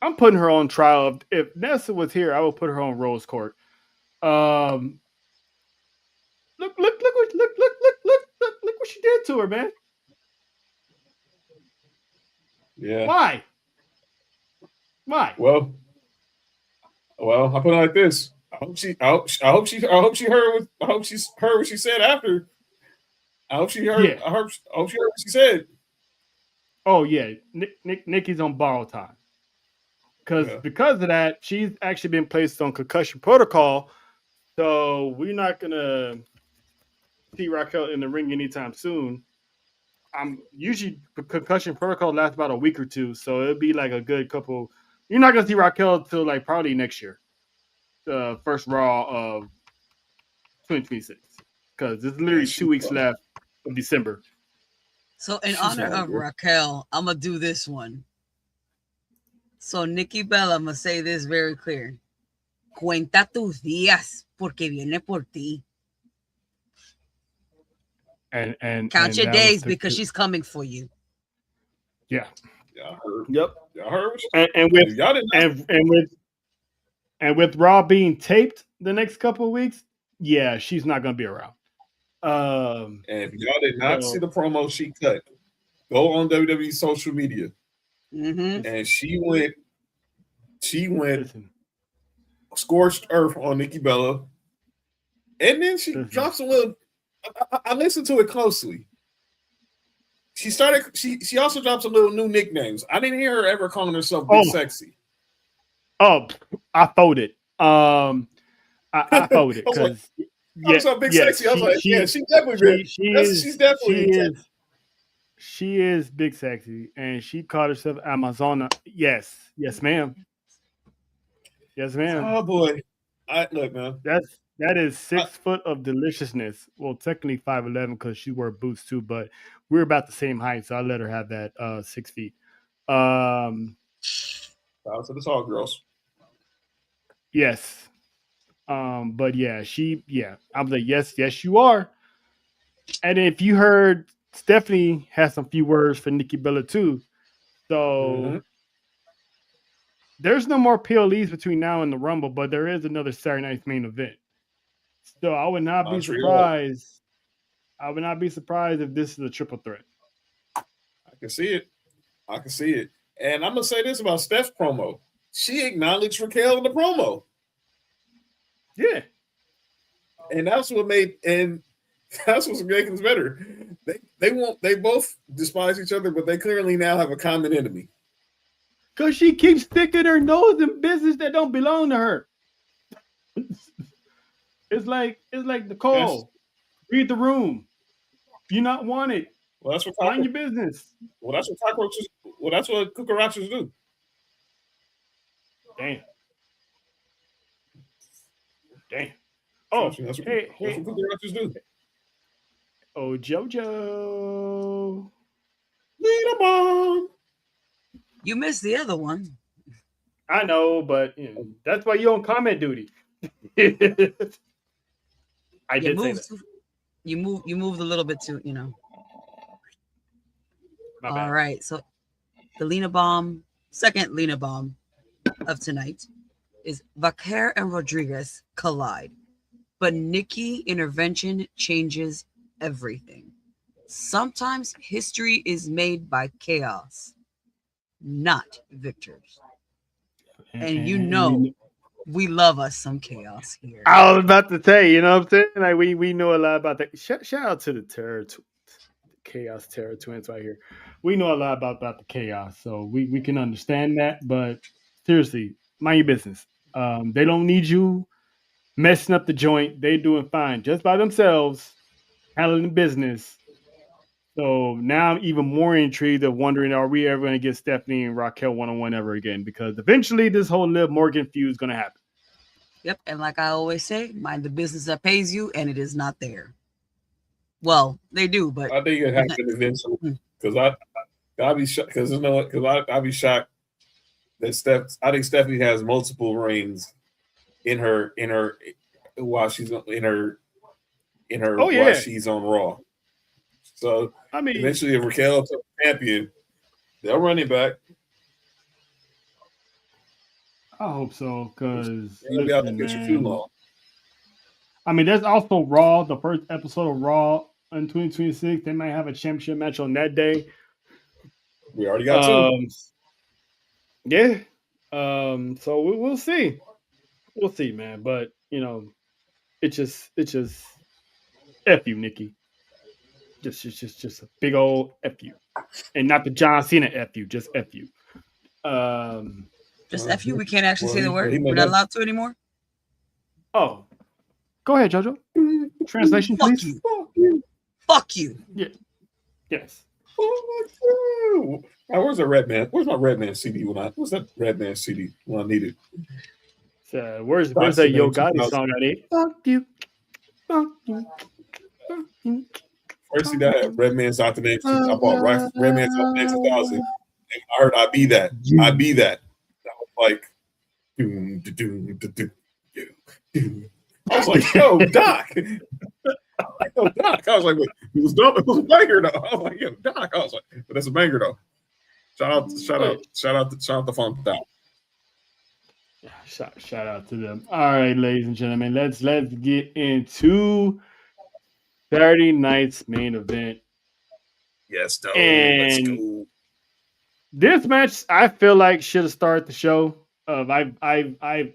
I'm putting her on trial. If Nessa was here, I would put her on Rose Court. Look what she did to her, man. Yeah. Why? Well, I put it like this. I hope she heard what she said after. I hope she heard. Yeah. I hope she heard what she said. Oh yeah, Nikki's on borrowed time. Because of that, she's actually been placed on concussion protocol. So we're not gonna see Raquel in the ring anytime soon. Usually concussion protocol lasts about a week or two, so it'll be like a good couple. You're not gonna see Raquel till like probably next year, the first Raw of 2026, because there's literally 2 weeks left of December. So in honor of Raquel, I'm gonna do this one. So Nikki Bella, I'm gonna say this very clear. Cuenta tus días, porque viene por ti. And count your days because she's coming for you. Yeah. Yeah, I heard. Yep. Yeah, I heard. And with Raw being taped the next couple of weeks, yeah, she's not gonna be around. And if y'all did not see the promo she cut, go on WWE social media. Mm-hmm. And she went scorched earth on Nikki Bella. And then she drops a little. I listened to it closely. She also dropped some little new nicknames. I didn't hear her ever calling herself Big Sexy. Oh, I folded. I folded because Big Sexy. I was like, she's definitely she's definitely she is Big Sexy, and she called herself Amazona. Yes, ma'am. Yes, ma'am. Oh boy, look, man. That is 6 foot of deliciousness. Well, technically 5'11" because she wore boots too, but we're about the same height, so I let her have that 6 feet. Shout out to the tall girls. Yes. But yeah, I was like, yes, you are. And if you heard, Stephanie has some few words for Nikki Bella too. So there's no more PLEs between now and the Rumble, but there is another Saturday night's main event. So I would not be surprised. I would not be surprised if this is a triple threat. I can see it. And I'm gonna say this about Steph's promo. She acknowledged Raquel in the promo. Yeah. And that's what's making it better. They both despise each other, but they clearly now have a common enemy. Because she keeps sticking her nose in business that don't belong to her. It's like Nicole. Read the room. You're not wanted. Well, that's what mind your business. Well, that's what cockroaches. Well, that's what cucarachas do. Damn. Oh, that's what cucarachas do. Oh, JoJo. Lead a bomb. You missed the other one. I know, but that's why you're on comment duty. I did say that. You moved a little bit too, All right, so the Lena Bomb, second Lena Bomb of tonight is Vaquer and Rodriguez collide, but Nikki intervention changes everything. Sometimes history is made by chaos, not victors. And we love us some chaos here. I was about to say, you know what I'm saying? Like we know a lot about that. Shout out to the Chaos Terror Twins right here. We know a lot about the chaos, so we can understand that. But seriously, mind your business. They don't need you messing up the joint. They doing fine just by themselves, handling business. So now I'm even more intrigued of wondering, are we ever going to get Stephanie and Raquel one-on-one ever again? Because eventually this whole Liv Morgan feud is going to happen. Yep, and like I always say, mind the business that pays you, and it is not there. Well, they do, but I think it happens eventually. Because I'd be shocked. Because I'd be shocked that I think Stephanie has multiple reigns in her while she's while she's on Raw. So I mean, eventually, if Raquel is champion, they'll run it back. I hope so, because too long. I mean, there's also Raw, the first episode of Raw in 2026. They might have a championship match on that day. We already got two. Yeah. So we'll see. We'll see, man. But it's just F you, Nikki. Just a big old F you. And not the John Cena F you, just F you. Just F you? We can't actually say the word? We're not allowed to anymore? Oh. Go ahead, JoJo. Translation, Fuck please. You. Fuck you. Yeah. Yes. Where's the Redman? Where's my Redman CD what's that Redman CD when I need it? Where's that Yo Gotti song I need? Fuck you. Fuck you. Fuck you. First thing I had Redman's Out the Name. I bought Redman's Out the Name 2000. And I heard I Be That. I Be That. And I was like, I was like, yo, Doc. I was like, wait, it was dumb. It was a banger though. I was like, yo, Doc. I was like, but that's a banger though. Shout out to Funk Doc. Shout out to them. All right, ladies and gentlemen, let's get into Saturday night's main event. Yes, though. Let's go. This match, I feel like, should have started the show. I've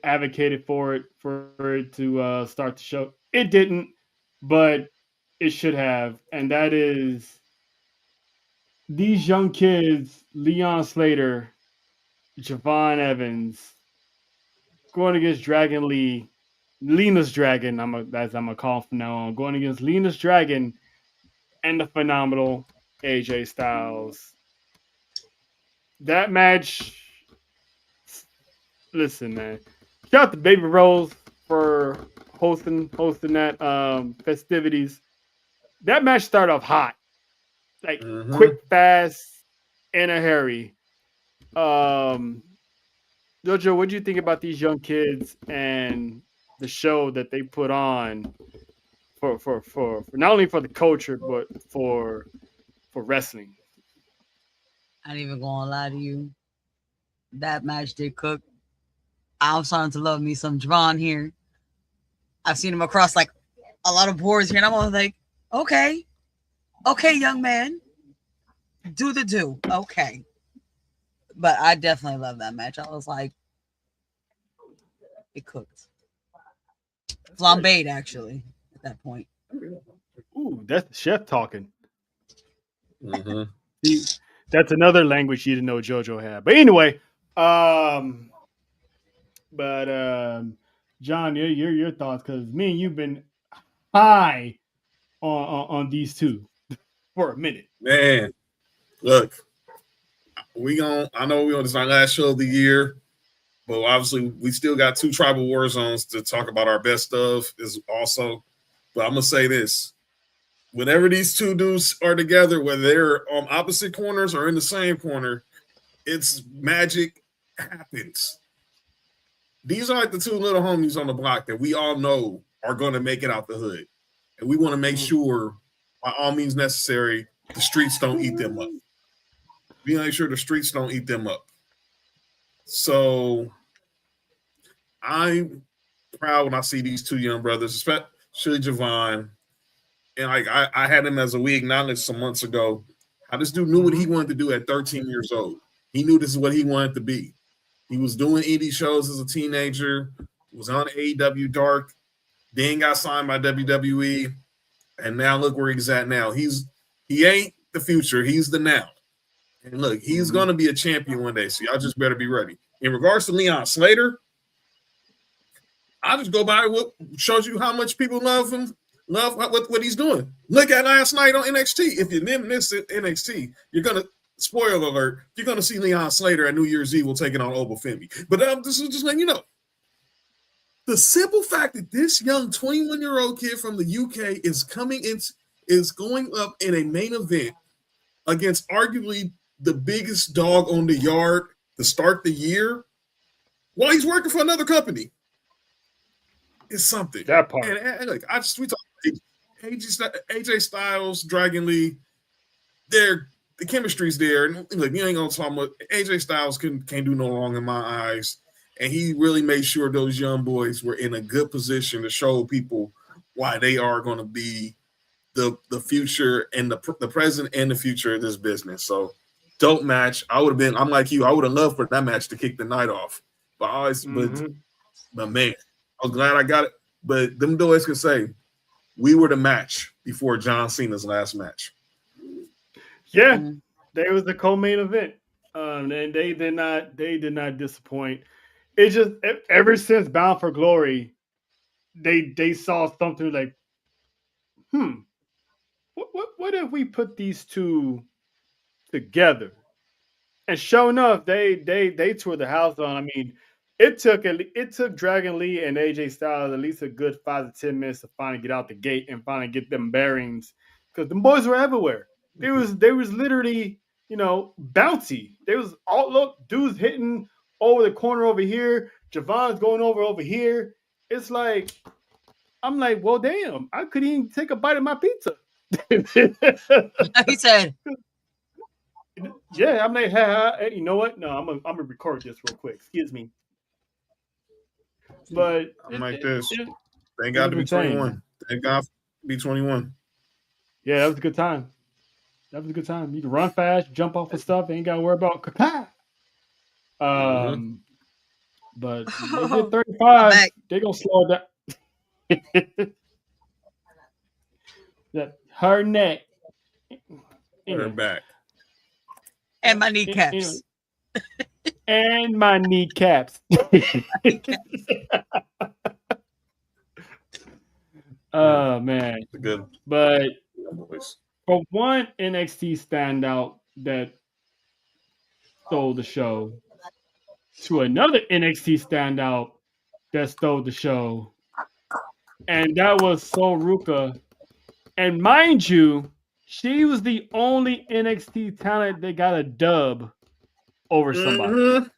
advocated for it to start the show. It didn't, but it should have, and that is these young kids, Leon Slater, Javon Evans, going against Dragon Lee, Lena's Dragon. I'm gonna call from now on. Going against Lena's Dragon and the phenomenal AJ Styles. That match. Listen, man. Shout out to Baby Rose for hosting that festivities. That match started off hot, like quick, fast, in a hurry. Jojo, what do you think about these young kids and the show that they put on for not only for the culture but for wrestling? I ain't even gonna lie to you. That match did cook. I'm starting to love me some Javon here. I've seen him across like a lot of boards here, and I'm always like, okay, young man, do the do, okay. But I definitely love that match. I was like, it cooked, flambéed actually at that point. Ooh, that's the chef talking. Mm-hmm. That's another language you didn't know JoJo had. But anyway, John, your thoughts, because me and you've been high on these two for a minute. Man, look, I know we on this our last show of the year, but obviously we still got 2 tribal war zones to talk about our best of is also. But I'm gonna say this. Whenever these two dudes are together, whether they're on opposite corners or in the same corner, it's magic happens. These are like the 2 little homies on the block that we all know are going to make it out the hood. And we want to make sure, by all means necessary, the streets don't eat them up. We make sure the streets don't eat them up. So I'm proud when I see these 2 young brothers, especially Javon. And like I had him as we acknowledged some months ago. How this dude knew what he wanted to do at 13 years old. He knew this is what he wanted to be. He was doing indie shows as a teenager, was on AEW Dark, then got signed by WWE, and now look where he's at now. He ain't the future, he's the now. And look, he's gonna be a champion one day, so y'all just better be ready. In regards to Leon Slater, I'll just go by what shows you how much people love him. Love what he's doing. Look at last night on NXT. If you didn't miss it, NXT, you're gonna spoiler alert. You're gonna see Leon Slater at New Year's Eve will take it on Obafemi. But this is just letting you know. The simple fact that this young 21-year-old kid from the UK is going up in a main event against arguably the biggest dog on the yard to start the year while he's working for another company is something. That part. And look, we talk AJ Styles, Dragon Lee, the chemistry's there. And look, you ain't gonna talk about AJ Styles can't do no wrong in my eyes. And he really made sure those young boys were in a good position to show people why they are going to be the future and the present and the future of this business. So dope match. I'm like you, I would have loved for that match to kick the night off. But but man, I was glad I got it. But them boys can say we were the match before John Cena's last match. Yeah, they was the co-main event. And they did not disappoint. It just ever since Bound for Glory, they saw something like, what if we put these two together? And sure enough, they tore the house on. I mean, it took Dragon Lee and AJ Styles at least a good 5 to 10 minutes to finally get out the gate and finally get them bearings, because the boys were everywhere. They was literally, bouncy. They was all dudes hitting over the corner over here. Javon's going over here. It's like, I'm like, well, damn, I couldn't even take a bite of my pizza. He said, yeah, I'm like, hey, you know what? No, I'm gonna record this real quick. Excuse me. But I'm like this. Thank God to be 21. Thank God to be 21. Yeah, that was a good time. You can run fast, jump off of stuff, ain't gotta worry about But they get 35, they gonna slow down. Her neck. Her back. And my kneecaps. And my kneecaps. Oh man. Good. But for one NXT standout that stole the show to another NXT standout that stole the show, and that was Sol Ruka. And mind you, she was the only NXT talent that got a dub over somebody.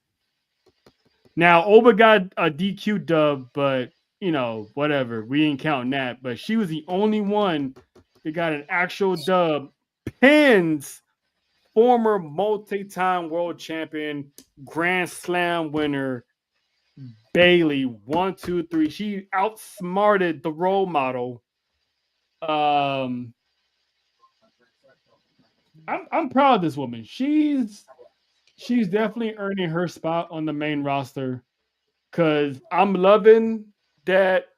Now, Oba got a DQ dub, but, whatever. We ain't counting that. But she was the only one that got an actual dub. Pins former multi-time world champion, Grand Slam winner, Bailey. 1, 2, 3. She outsmarted the role model. I'm proud of this woman. She's definitely earning her spot on the main roster. Cause I'm loving that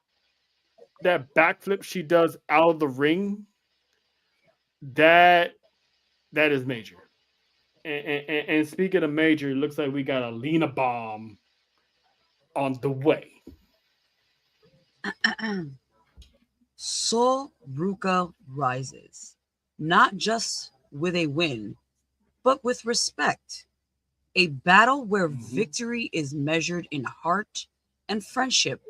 backflip she does out of the ring. That is major. And speaking of major, it looks like we got a Lena bomb on the way. Sol Ruka rises, not just with a win, but with respect. A battle where victory is measured in heart and friendship,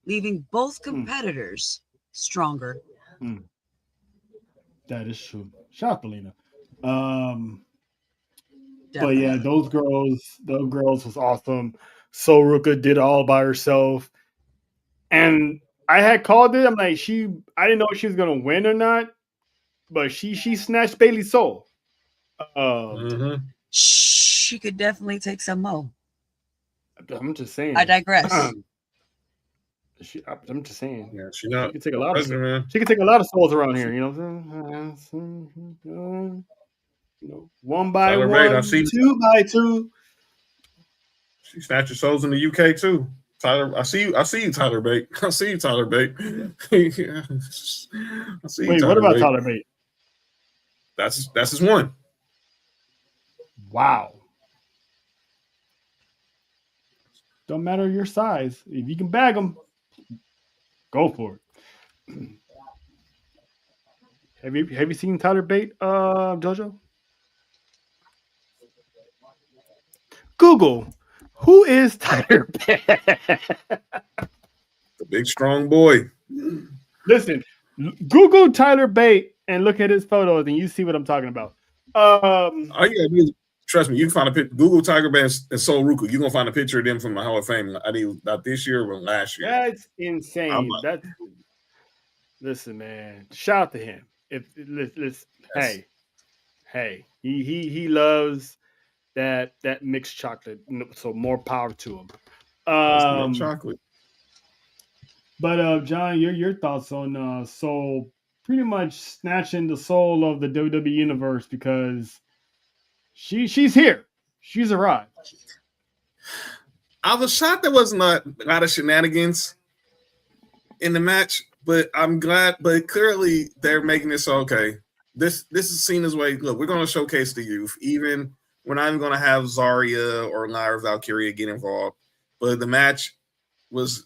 leaving both competitors stronger. That is true. Shout out to Lena. But yeah, those girls was awesome. Sol Ruka did it all by herself. And I had called it. I'm like, I didn't know if she was gonna win or not, but she snatched Bailey's soul. She could definitely take some more. I'm just saying. I digress. I'm just saying. Yeah, she can take a lot of. She can take a lot of souls around here. You know what I'm saying? One by Tyler one, Bate, 2 by 2. She snatched your souls in the UK too. Tyler, I see you, Tyler Bate. I see you, Tyler Bate. I see you, Wait, what about Tyler Bate? That's his one. Wow. Don't matter your size. If you can bag them, go for it. Have you seen Tyler Bate, Jojo? Google, who is Tyler Bate? The big strong boy. Listen, Google Tyler Bate and look at his photos, and you see what I'm talking about. All you gotta do is, trust me, you can find a picture. Google Tiger Band and Sol Ruka. You're gonna find a picture of them from the Hall of Fame. I think not this year, but last year. That's insane. Listen, man. Shout out to him. Hey, he loves that mixed chocolate. So more power to him. Chocolate. But John, your thoughts on Sol pretty much snatching the soul of the WWE universe because she's here. She's arrived. I was shocked there wasn't a lot of shenanigans in the match, but I'm glad. But clearly they're making this okay. This is seen as way. Look, we're going to showcase the youth. Even we're not even going to have Zarya or Lyra Valkyria get involved. But the match was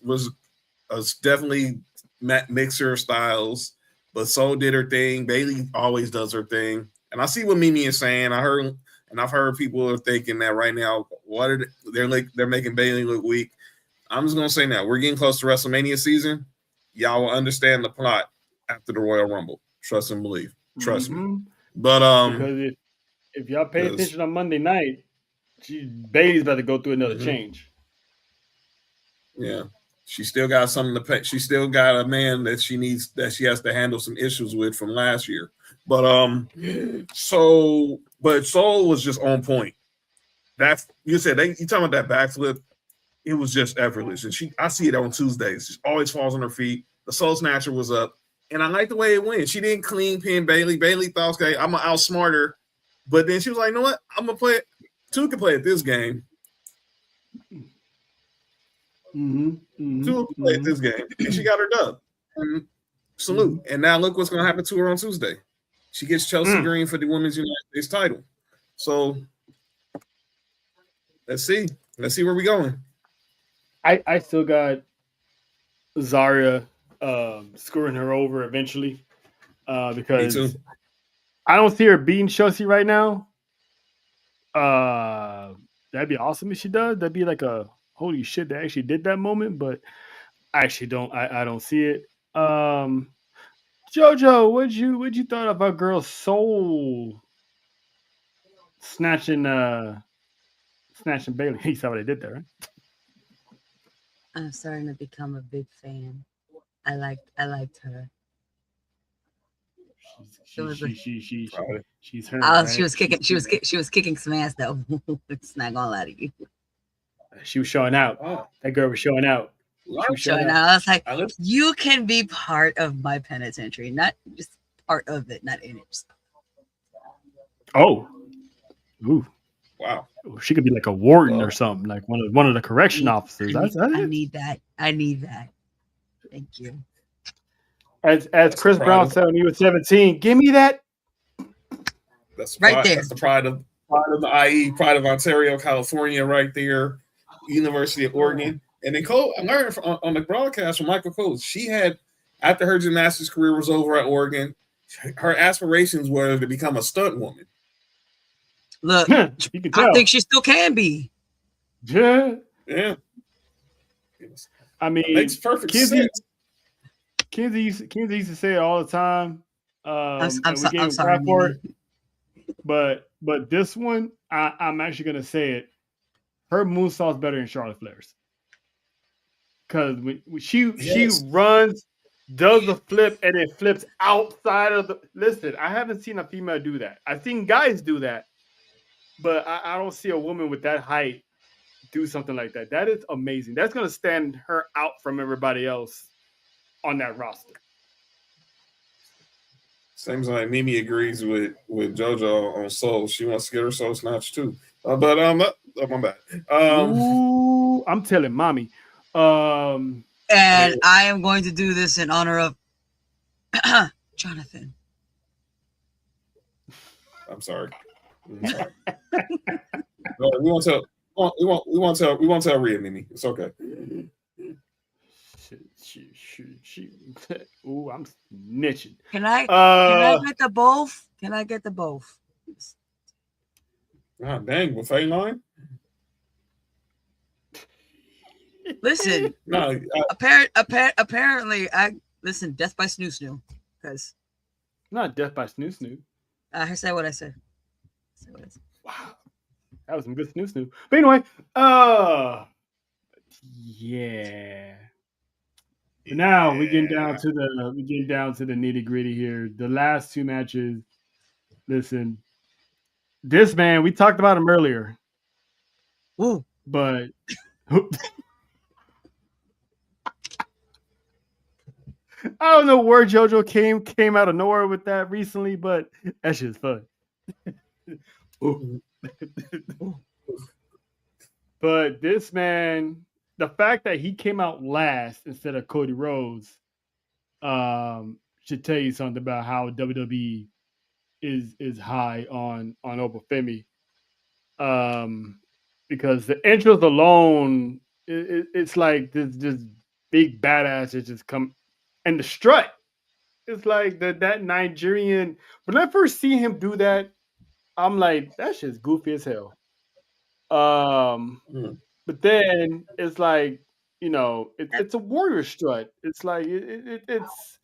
definitely mixer styles. But Sol did her thing. Bailey always does her thing. And I see what Mimi is saying. I've heard people are thinking that right now. They're making Bailey look weak. I'm just gonna say now we're getting close to WrestleMania season. Y'all will understand the plot after the Royal Rumble. Trust and believe. Trust me. But because if y'all pay attention on Monday night, Bailey's about to go through another change. Yeah. She still got something to pay. She still got a man that she has to handle some issues with from last year. But Sol was just on point. That's you said you talking about that backflip. It was just effortless. And I see it on Tuesdays. She always falls on her feet. The Soul Snatcher was up. And I like the way it went. She didn't clean pin Bailey. Bailey thought, okay, I'm gonna outsmart her. But then she was like, you know what? I'm gonna play it. Two can play at this game. Two can play at this game. And she got her dub. And salute. And now look what's gonna happen to her on Tuesday. She gets Chelsea Green for the Women's United States title. So let's see. Let's see where we're going. I still got Zarya screwing her over eventually because I don't see her beating Chelsea right now. That'd be awesome if she does. That'd be like a holy shit they actually did that moment, but I actually don't. I don't see it. Jojo, what'd you thought of our girl Sol snatching snatching Bailey. You saw what I did there, right? I'm starting to become a big fan. I liked her. She's her. Oh, Right? she was kicking some ass though. It's not gonna lie to you. She was showing out. Oh. That girl was showing out. She was Showing out. I was like, you can be part of my penitentiary, not just part of it, not in it. Oh, ooh, wow. She could be like a warden or something, like one of the correction officers. I need that. I need that. Thank you. As Chris Brown said when he was 17, give me that. That's right pride, there. That's the pride of the IE, pride of Ontario, California, right there. University of Oregon. And then Cole, I learned on the broadcast from Michael Coles, she had, after her gymnastics career was over at Oregon, her aspirations were to become a stunt woman. Look, I think she still can be. Yeah. Yeah. I mean, it makes perfect sense. Kinsey used to say it all the time. I'm sorry, for it. But this one, I'm actually gonna say it. Her moonsault's better than Charlotte Flair's. Because when she runs, does the flip, and it flips outside of the. Listen, I haven't seen a female do that. I've seen guys do that, but I don't see a woman with that height do something like that. That is amazing. That's gonna stand her out from everybody else on that roster. Seems like Mimi agrees with JoJo on Soul. She wants to get her soul snatched too. My bad. Ooh, I'm telling mommy. And I am going to do this in honor of Jonathan. I'm sorry. We won't tell Rhea, Mimi. It's okay. Ooh, I'm snitching. Can I get the both? Can I get the both? Ah, dang, buffet line. Listen, no, apparently, listen. Death by Snoo Snoo, because not death by Snoo Snoo. I said what I said. Wow, that was some good Snoo Snoo. But anyway, yeah. But now we getting down to the nitty gritty here. The last two matches. Listen, this man, we talked about him earlier. Woo. But I don't know where JoJo came out of nowhere with that recently, but that shit's fun. But this man, the fact that he came out last instead of Cody Rhodes, should tell you something about how WWE is high on Obafemi. Because the entrance alone, it's like this big badass that just come, and the strut. It's like that Nigerian. When I first see him do that, I'm like, that shit's goofy as hell. But then it's like, it's a warrior strut. It's like it's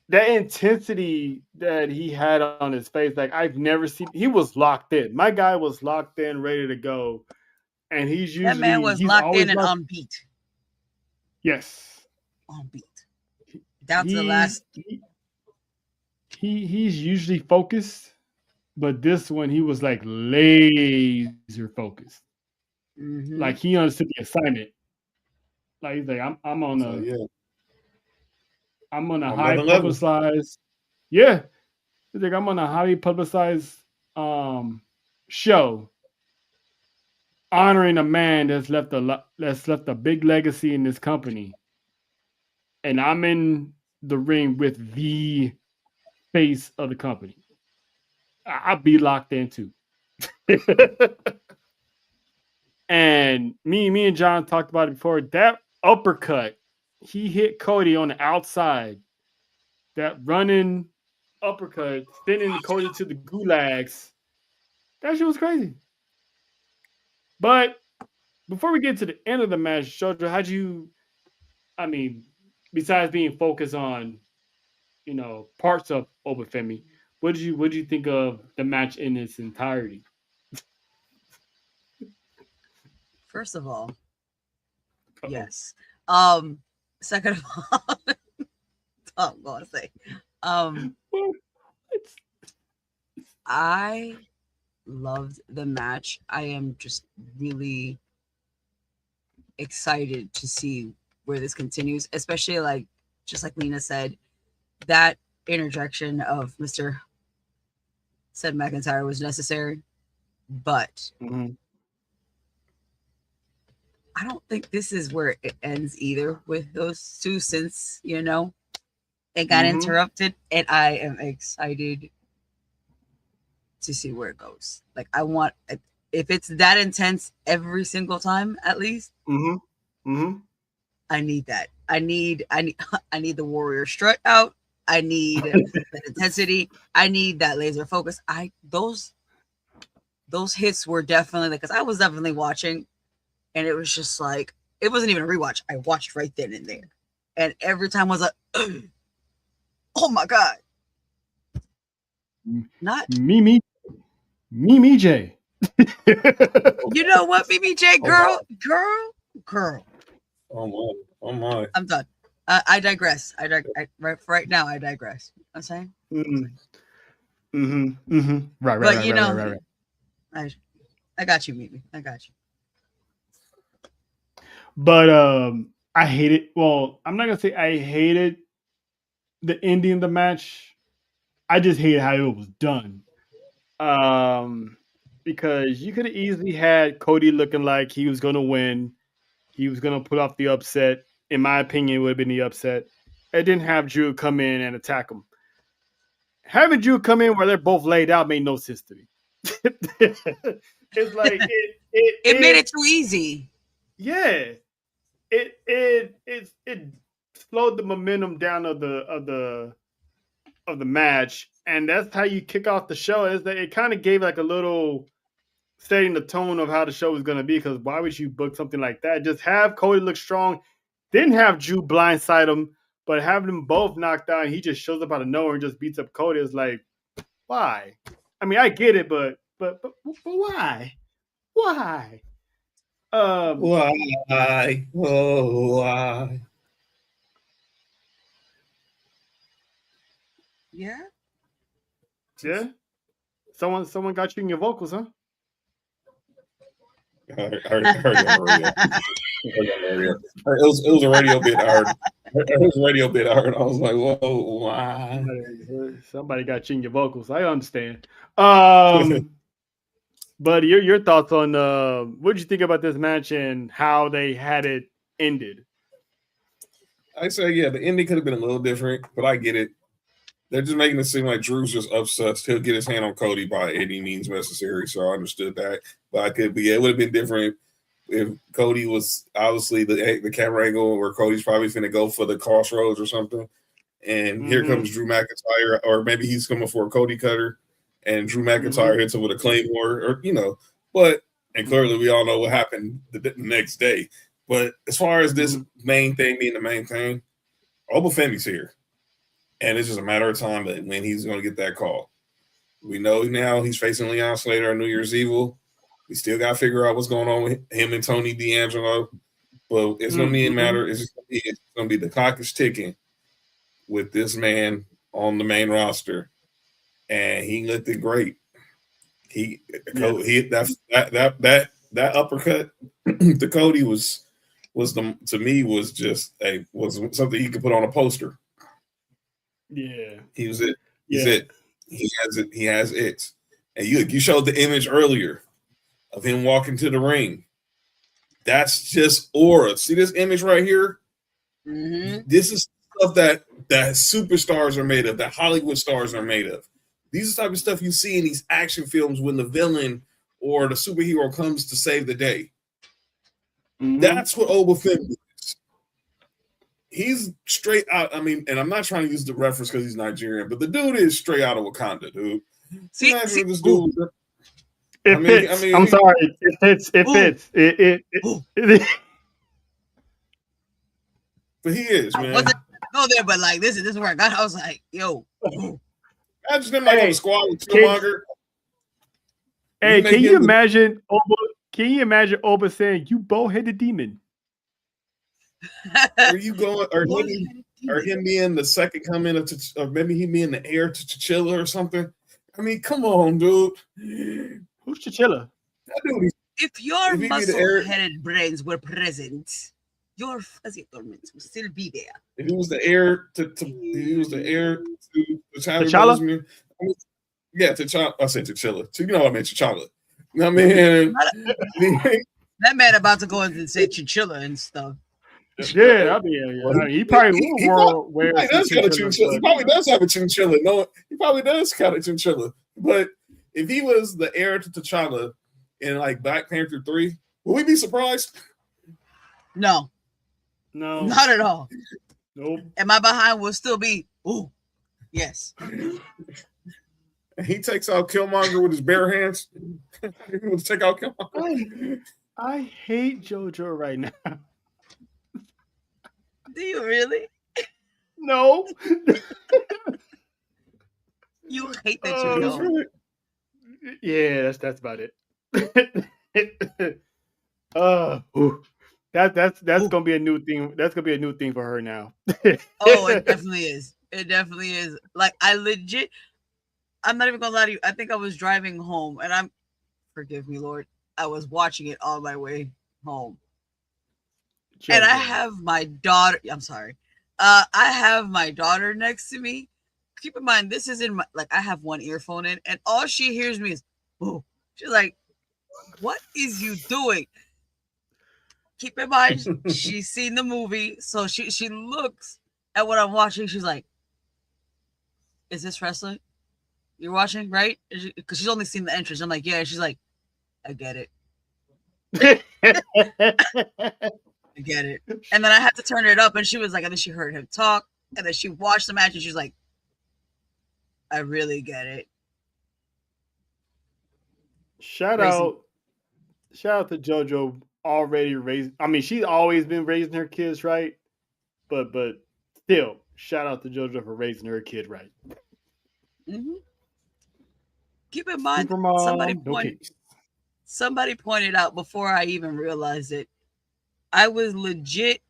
that intensity that he had on his face. Like I've never seen. He was locked in. My guy was locked in, ready to go, and he's usually that man was locked in and on beat. Yes, on beat. Down to the last. He's usually focused, but this one he was like laser focused. Mm-hmm. Like he understood the assignment. Like he's like, I'm on a high publicized. Yeah, he's like, I'm on a highly publicized show, honoring a man that's left a big legacy in this company, and I'm in the ring with the face of the company. I'll be locked in too. And me and John talked about it before. That uppercut, he hit Cody on the outside. That running uppercut, spinning Cody to the gulags. That shit was crazy. But before we get to the end of the match, Jojo, besides being focused on, parts of Obafemi, what did you think of the match in its entirety? First of all, Uh-oh. yes. Second of all, I'm gonna say, I loved the match. I am just really excited to see where this continues, especially like just like Lena said, that interjection of Mr. Ced McIntyre was necessary, but I don't think this is where it ends either with those two, since it got interrupted, and I am excited to see where it goes. Like, I want, if it's that intense every single time, at least, I need that. I need the warrior strut out. I need that intensity. I need that laser focus. Those hits were definitely, like, because I was definitely watching, and it was just like, it wasn't even a rewatch. I watched right then and there, and every time was like, oh my god, not Mimi J. You know what, Mimi J, girl. Oh my. I'm done. I digress. Right now, I digress. I'm saying. Right. But I got you, Mimi. I got you. But I hated. Well, I'm not gonna say I hated the ending of the match. I just hated how it was done. Because you could have easily had Cody looking like he was gonna win. He was gonna pull off the upset. In my opinion, it would have been the upset. It didn't have Drew come in and attack him. Having Drew come in where they're both laid out made no sense to me. It's like it made it too easy. Yeah, it slowed the momentum down of the match, and that's how you kick off the show. Is that it kind of gave like a little setting the tone of how the show was going to be, because why would you book something like that? Just have Cody look strong, didn't have Drew blindside him, but having them both knocked out, and he just shows up out of nowhere and just beats up Cody. It's like, why? I mean, I get it, but why? Why? Why? Oh, why? Yeah. Yeah. Someone got you in your vocals, huh? I heard it on the radio. It was a radio bit I heard. It was a radio bit I heard. I was like, whoa, why? Somebody got you in your vocals. I understand. But your thoughts on what did you think about this match and how they had it ended? I say, yeah, the ending could have been a little different, but I get it. They're just making it seem like Drew's just upset. He'll get his hand on Cody by any means necessary. So I understood that. But it would have been different if Cody was obviously the camera angle where Cody's probably going to go for the crossroads or something. And here comes Drew McIntyre, or maybe he's coming for a Cody cutter, and Drew McIntyre hits him with a Claymore, and clearly we all know what happened the next day. But as far as this main thing being the main thing, Obafemi's here. And it's just a matter of time that when he's going to get that call. We know now he's facing Leon Slater on New Year's Evil. We still got to figure out what's going on with him and Tony D'Angelo. But it's going to be a matter. It's going to be the clock is ticking with this man on the main roster, and he looked it great. He that uppercut to Cody was something he could put on a poster. Yeah, he was it. He's it. He has it. He has it. And you showed the image earlier of him walking to the ring. That's just aura. See this image right here? This is stuff that superstars are made of, that Hollywood stars are made of. These are the type of stuff you see in these action films when the villain or the superhero comes to save the day. That's what Obafemi is. He's straight out. I mean, and I'm not trying to use the reference because he's Nigerian, but the dude is straight out of Wakanda, dude. See, this dude. It fits. I'm sorry. It fits. It. But he is, man. I wasn't go there, but like this is where I was like, yo. I just didn't like on the squad with Killmonger. Hey, can you imagine Can you imagine Oba saying, "You bald-headed demon"? Are you going? Or him being the second coming of, or maybe he being the heir to Chinchilla or something? I mean, come on, dude. Who's Chinchilla? That dude, If your if he be the muscle-headed brains were present, your fuzzy torments would still be there. If he was the heir to he was the heir to T'Challa? Boseman. Yeah, T'Challa. I said T'Challa. You know what I meant, T'Challa. I mean, that man about to go and say chinchilla and stuff. Yeah, I mean, he probably will wear he does got a chinchilla. He probably does have a chinchilla. No, he probably does got a chinchilla. But if he was the heir to T'Challa in like Black Panther 3, would we be surprised? No, not at all. Nope. And my behind will still be, ooh, yes. He takes out Killmonger with his bare hands. He wants to take out Killmonger. I hate JoJo right now. Do you really? No. You hate that you know. Really... Yeah, that's about it. That's gonna be a new thing. That's gonna be a new thing for her now. Oh, it definitely is. It definitely is. Like I'm not even gonna lie to you. I think I was driving home, and forgive me, Lord. I was watching it on my way home, and I have my daughter. I'm sorry. I have my daughter next to me. Keep in mind, this is in my I have one earphone in, and all she hears me is, "Boo." She's like, "What is you doing?" Keep in mind, she's seen the movie, so she looks at what I'm watching. She's like, "Is this wrestling? You're watching, right?" Because she's only seen the entrance. I'm like, "Yeah." She's like, "I get it." I get it. And then I had to turn it up, and she was like, and then she heard him talk, and then she watched the match, and she's like, "I really get it." Shout out to JoJo already raised. I mean, she's always been raising her kids right, but still, shout out to JoJo for raising her kid right. Mm-hmm. Keep in mind, somebody pointed out before I even realized it. I was legit.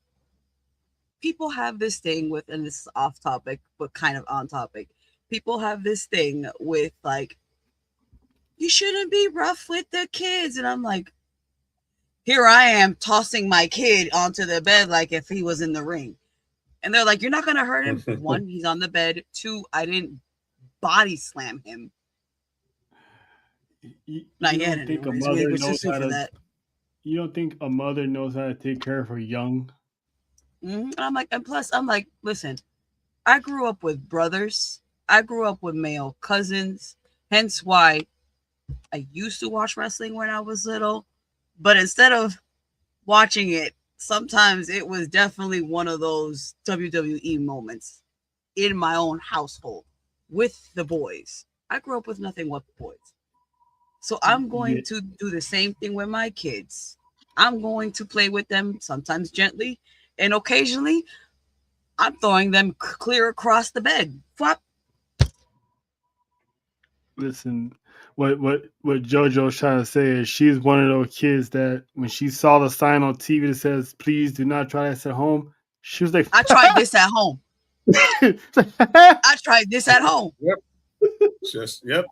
People have this thing with, and this is off topic, but kind of on topic. People have this thing with like, you shouldn't be rough with the kids. And I'm like, here I am tossing my kid onto the bed like if he was in the ring. And they're like, you're not going to hurt him. One, he's on the bed. Two, I didn't body slam him. Not yet. We're too soon for that. You don't think a mother knows how to take care of her young? Mm-hmm. And I'm like, and plus, I'm like, listen, I grew up with brothers. I grew up with male cousins. Hence why I used to watch wrestling when I was little. But instead of watching it, sometimes it was definitely one of those WWE moments in my own household with the boys. I grew up with nothing but boys. So I'm going to do the same thing with my kids. I'm going to play with them, sometimes gently, and occasionally I'm throwing them clear across the bed. Flop. Listen, what JoJo's trying to say is she's one of those kids that when she saw the sign on TV that says, "Please do not try this at home," she was like, I tried this at home. I tried this at home. Yep. Yep.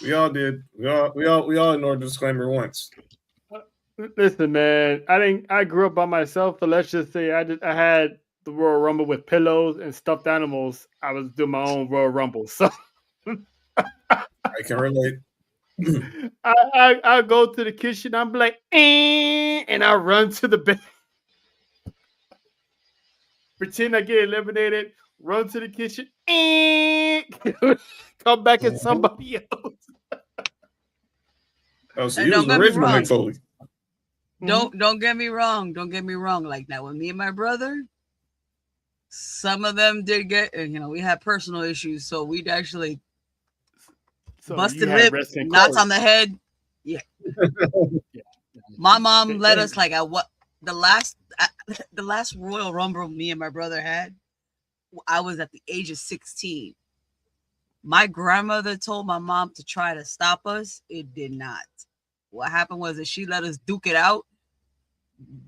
We all did. We all ignored the disclaimer once. Listen, man, I grew up by myself, but let's just say I had the Royal Rumble with pillows and stuffed animals. I was doing my own Royal Rumble, so I can relate. I go to the kitchen, I'm like, and I run to the bed, pretend I get eliminated, run to the kitchen, come back at somebody else. Oh, so you was the original Mick Foley. Don't get me wrong. Don't get me wrong. Like now, with me and my brother, some of them did get, we had personal issues, so we'd actually busted lip, knots on the head. Yeah. My mom let us like at what the last Royal Rumble me and my brother had. I was at the age of 16. My grandmother told my mom to try to stop us. It did not. what happened was that she let us duke it out,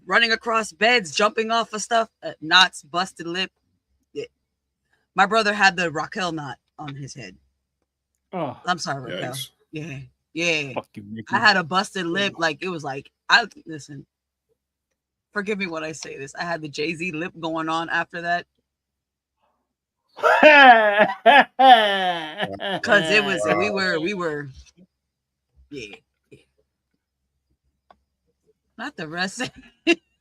running across beds, jumping off of stuff, knots, busted lip. My brother had the Raquel knot on his head. Oh, I'm sorry, Raquel. Yikes. Yeah. fuck you, Mickey. I had a busted lip. Like, it was like, listen, forgive me when I say this. I had the Jay-Z lip going on after that. Because it was, we were, yeah. Not the rest.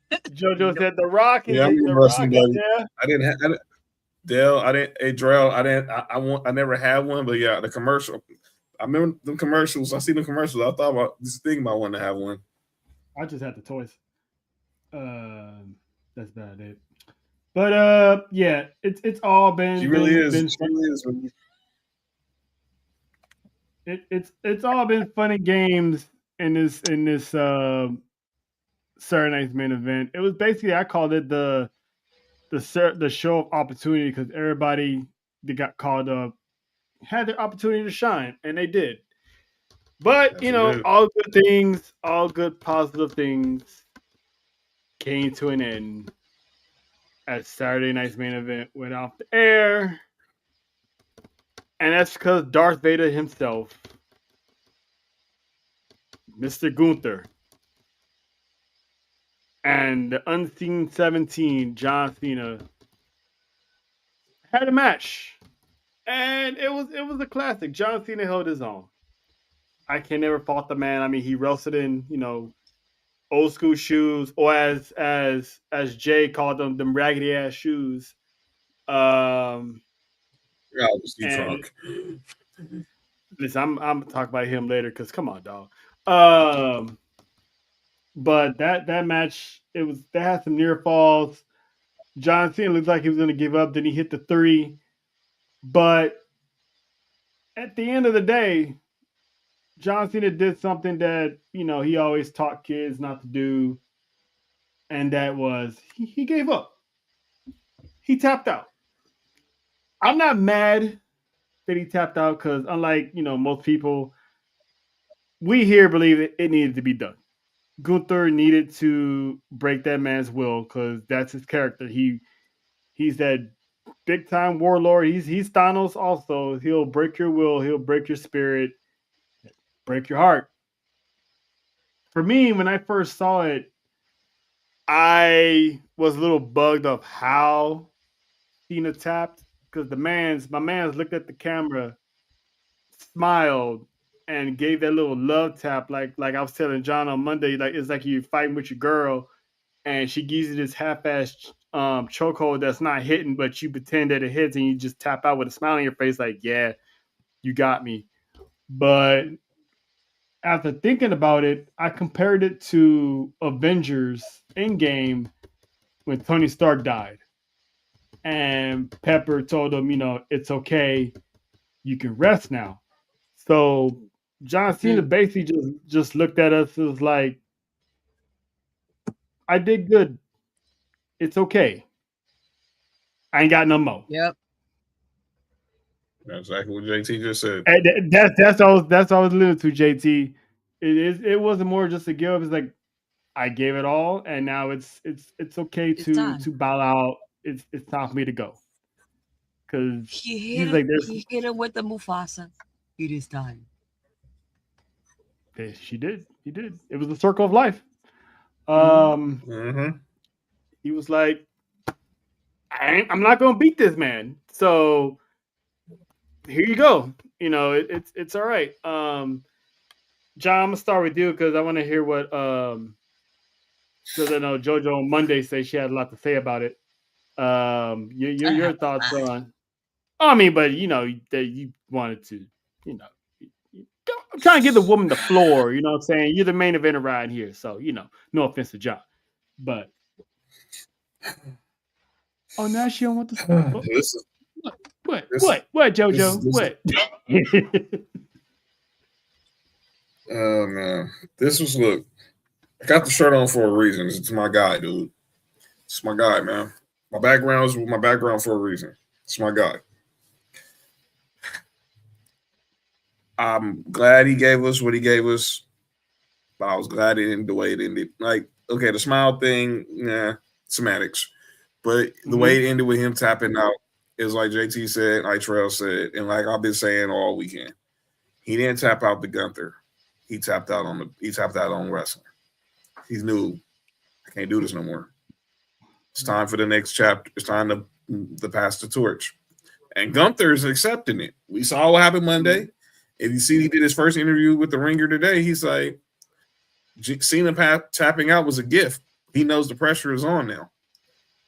JoJo said the Rock is Yeah, I'm the wrestling Rock. buddy. Yeah. I didn't. Dale, I didn't. Hey, Drell, I didn't. I never had one, but yeah, the commercial. I remember the commercials. I seen the commercials. I thought about this thing about wanting to have one. I just had the toys. That's about it. But yeah, it's all been. She really is. Been She really is. it's all been fun and games in this Saturday night's main event. It was basically, I called it the show of opportunity, because everybody that got called up had their opportunity to shine, and they did. But Yes, all good things, all good positive things came to an end as Saturday night's main event went off the air. And that's because Darth Vader himself, Mr. Gunther, and the Unseen 17, John Cena, had a match. And it was a classic. John Cena held his own. I can never fault the man. I mean, he wrestled in, old school shoes, or as Jay called them raggedy ass shoes. Yeah, I was drunk. Listen, I'm talking about him later, because come on, dog. But that match, they had some near falls. John Cena looked like he was going to give up. Then he hit the 3. But at the end of the day, John Cena did something that, he always taught kids not to do. And that was, he gave up. He tapped out. I'm not mad that he tapped out, because unlike, most people, we here believe it needed to be done. Gunther needed to break that man's will, because that's his character. He's that big time warlord. He's Thanos also. He'll break your will. He'll break your spirit, break your heart. For me, when I first saw it, I was a little bugged of how Cena tapped, because my man's looked at the camera, smiled, and gave that little love tap, like I was telling John on Monday. Like, it's like you're fighting with your girl, and she gives you this half-ass chokehold that's not hitting, but you pretend that it hits, and you just tap out with a smile on your face, like, yeah, you got me. But after thinking about it, I compared it to Avengers Endgame when Tony Stark died. And Pepper told him, it's okay. You can rest now. So John Cena basically just looked at us and was like, I did good. It's okay. I ain't got no more. Yep. That's exactly what JT just said. And that's all I was alluding to, JT. It wasn't more just a give up. It's like, I gave it all, and now it's okay to bow out. It's time for me to go. Because he hit him with the Mufasa. It is time. He did. It was the circle of life. He was like, I'm not gonna beat this man. So here you go. It's all right. John, I'm gonna start with you, because I want to hear what because I know JoJo on Monday said she had a lot to say about it. Your thoughts on? I mean, but that you wanted to, I'm trying to give the woman the floor. You know what I'm saying? You're the main event around here, so no offense to John, but now she don't want to. What, JoJo? What? Oh man, look. I got the shirt on for a reason. It's my guy, dude. It's my guy, man. My background is my background for a reason. It's my guy. I'm glad he gave us what he gave us. but I was glad it ended the way it ended. Like, okay, the smile thing, semantics. But the way it ended with him tapping out is like JT said, like Trail said, and like I've been saying all weekend. He didn't tap out the Gunther. He tapped out on wrestling. He knew I can't do this no more. It's time for the next chapter. It's time to pass the torch. And Gunther is accepting it. We saw what happened Monday. If you see, he did his first interview with the Ringer today. He's like, Cena tapping out was a gift. He knows the pressure is on now,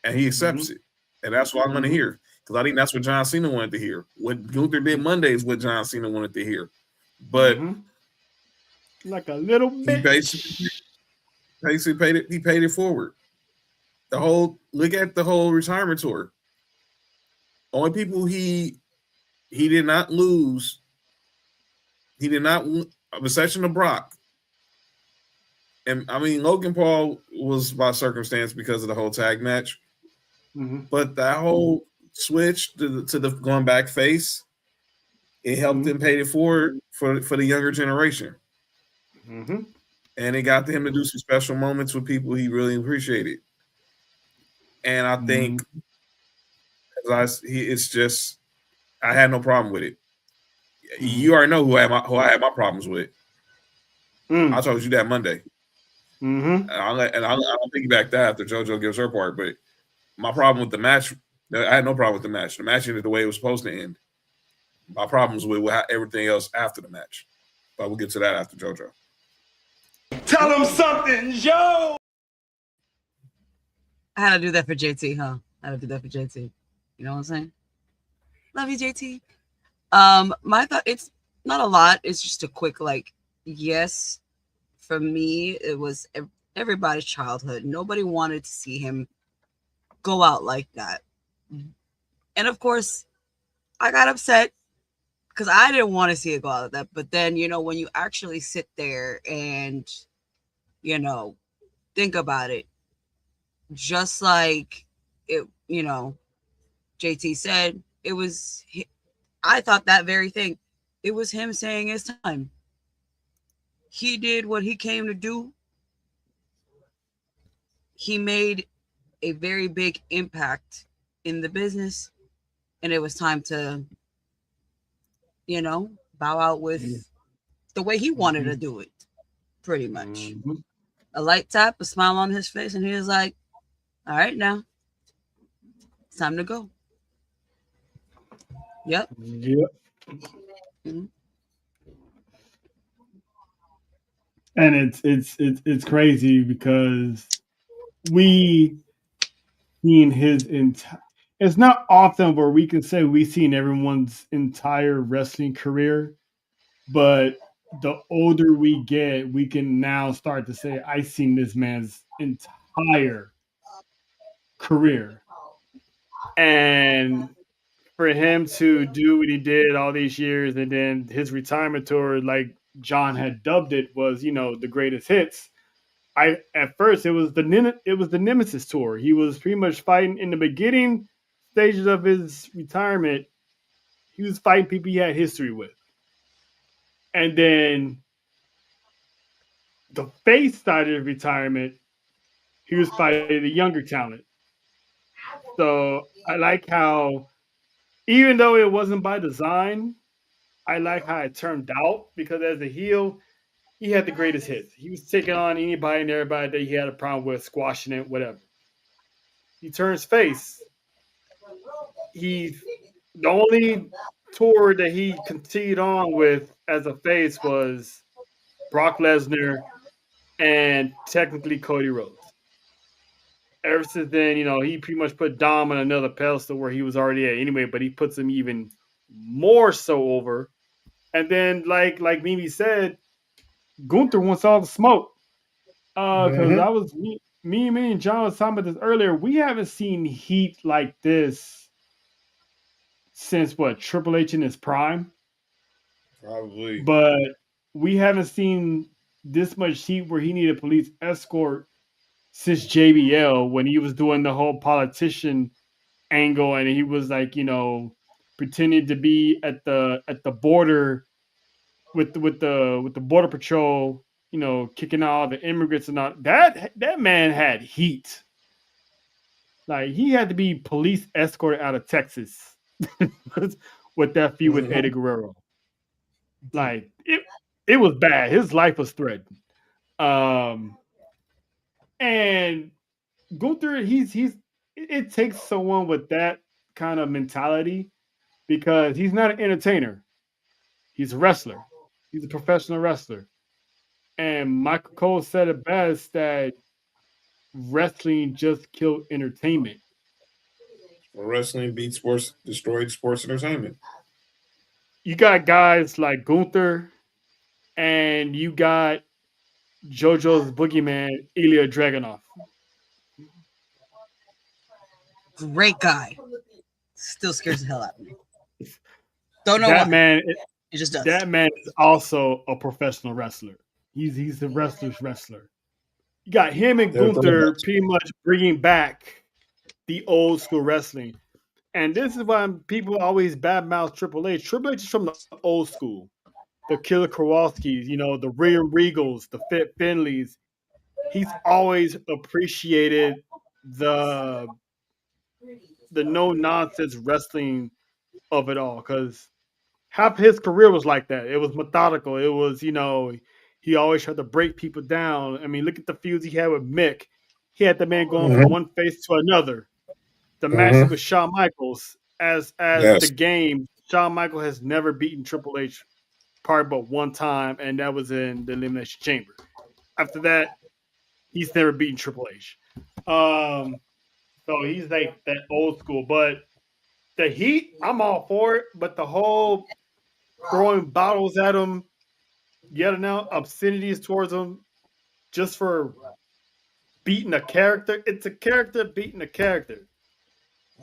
and he accepts it. And that's what I'm going to hear, because I think that's what John Cena wanted to hear. What Gunther did Monday is what John Cena wanted to hear. But like a little bit, he basically paid it forward. Look at the whole retirement tour. Only people he did not lose. He did not, exception of Brock. And I mean, Logan Paul was by circumstance because of the whole tag match. But that whole switch to the going back face, it helped him pay it forward for the younger generation. And it got him to do some special moments with people he really appreciated. And I think it's just, I had no problem with it. You already know who I had my problems with. I told you that Monday. And I'll piggyback that after JoJo gives her part. But my problem with the match, I had no problem with the match. The match ended the way it was supposed to end. My problems with everything else after the match. But we'll get to that after JoJo. Tell him something, Joe. I had to do that for JT, huh? I had to do that for JT. You know what I'm saying? Love you, JT. My thought, it's not a lot. It's just a quick, like, yes, for me, it was everybody's childhood. Nobody wanted to see him go out like that. And of course, I got upset because I didn't want to see it go out like that. But then, when you actually sit there and, think about it, just like it, JT said, it was, I thought that very thing. It was him saying it's time. He did what he came to do. He made a very big impact in the business, and it was time to, bow out with the way he wanted to do it, pretty much. A light tap, a smile on his face, and he was like, all right, now it's time to go. Yep. And it's crazy because we seen his entire. It's not often where we can say we've seen everyone's entire wrestling career, but the older we get, we can now start to say, I've seen this man's entire career. And for him to do what he did all these years, and then his retirement tour, like John had dubbed it, was the greatest hits. At first it was the Nemesis tour. He was pretty much fighting in the beginning stages of his retirement. He was fighting people he had history with, and then the face side of retirement, he was fighting the younger talent. So I like how, even though it wasn't by design, I like how it turned out, because as a heel, he had the greatest hits. He was taking on anybody and everybody that he had a problem with, squashing it, whatever. He turns face. The only tour that he continued on with as a face was Brock Lesnar and technically Cody Rhodes. Ever since then, he pretty much put Dom on another pedestal where he was already at anyway, but he puts him even more so over. And then, like Mimi said, Gunther wants all the smoke. Because I was me and John was talking about this earlier. We haven't seen heat like this since Triple H in his prime. Probably. But we haven't seen this much heat where he needed police escort since JBL, when he was doing the whole politician angle, and he was like, pretending to be at the border with the border patrol kicking out all the immigrants and all that man had heat. Like he had to be police escorted out of Texas with that feud with Eddie Guerrero. Like it was bad. His life was threatened. And Gunther, it takes someone with that kind of mentality because he's not an entertainer. He's a wrestler. He's a professional wrestler. And Michael Cole said it best that wrestling just killed entertainment. Wrestling beat sports, destroyed sports entertainment. You got guys like Gunther, and you got JoJo's boogeyman, Ilya Dragunov. Great guy. Still scares the hell out of me. Don't know that why. Man. It just does. That man is also a professional wrestler. He's the wrestler's wrestler. You got him and Gunther pretty much bringing back the old school wrestling. And this is why people always badmouth Triple H. Triple H is from the old school. The Killer Kowalskis, the William Regals, the Fit Finleys. He's always appreciated the no-nonsense wrestling of it all because half his career was like that. It was methodical. It was, he always tried to break people down. I mean, look at the feuds he had with Mick. He had the man going from one face to another. The matches with Shawn Michaels as the game. Shawn Michaels has never beaten Triple H probably but one time, and that was in the Elimination Chamber. After that, he's never beaten Triple H. So he's like that old school. But the heat, I'm all for it. But the whole throwing bottles at him, yelling out obscenities towards him, just for beating a character. It's a character beating a character.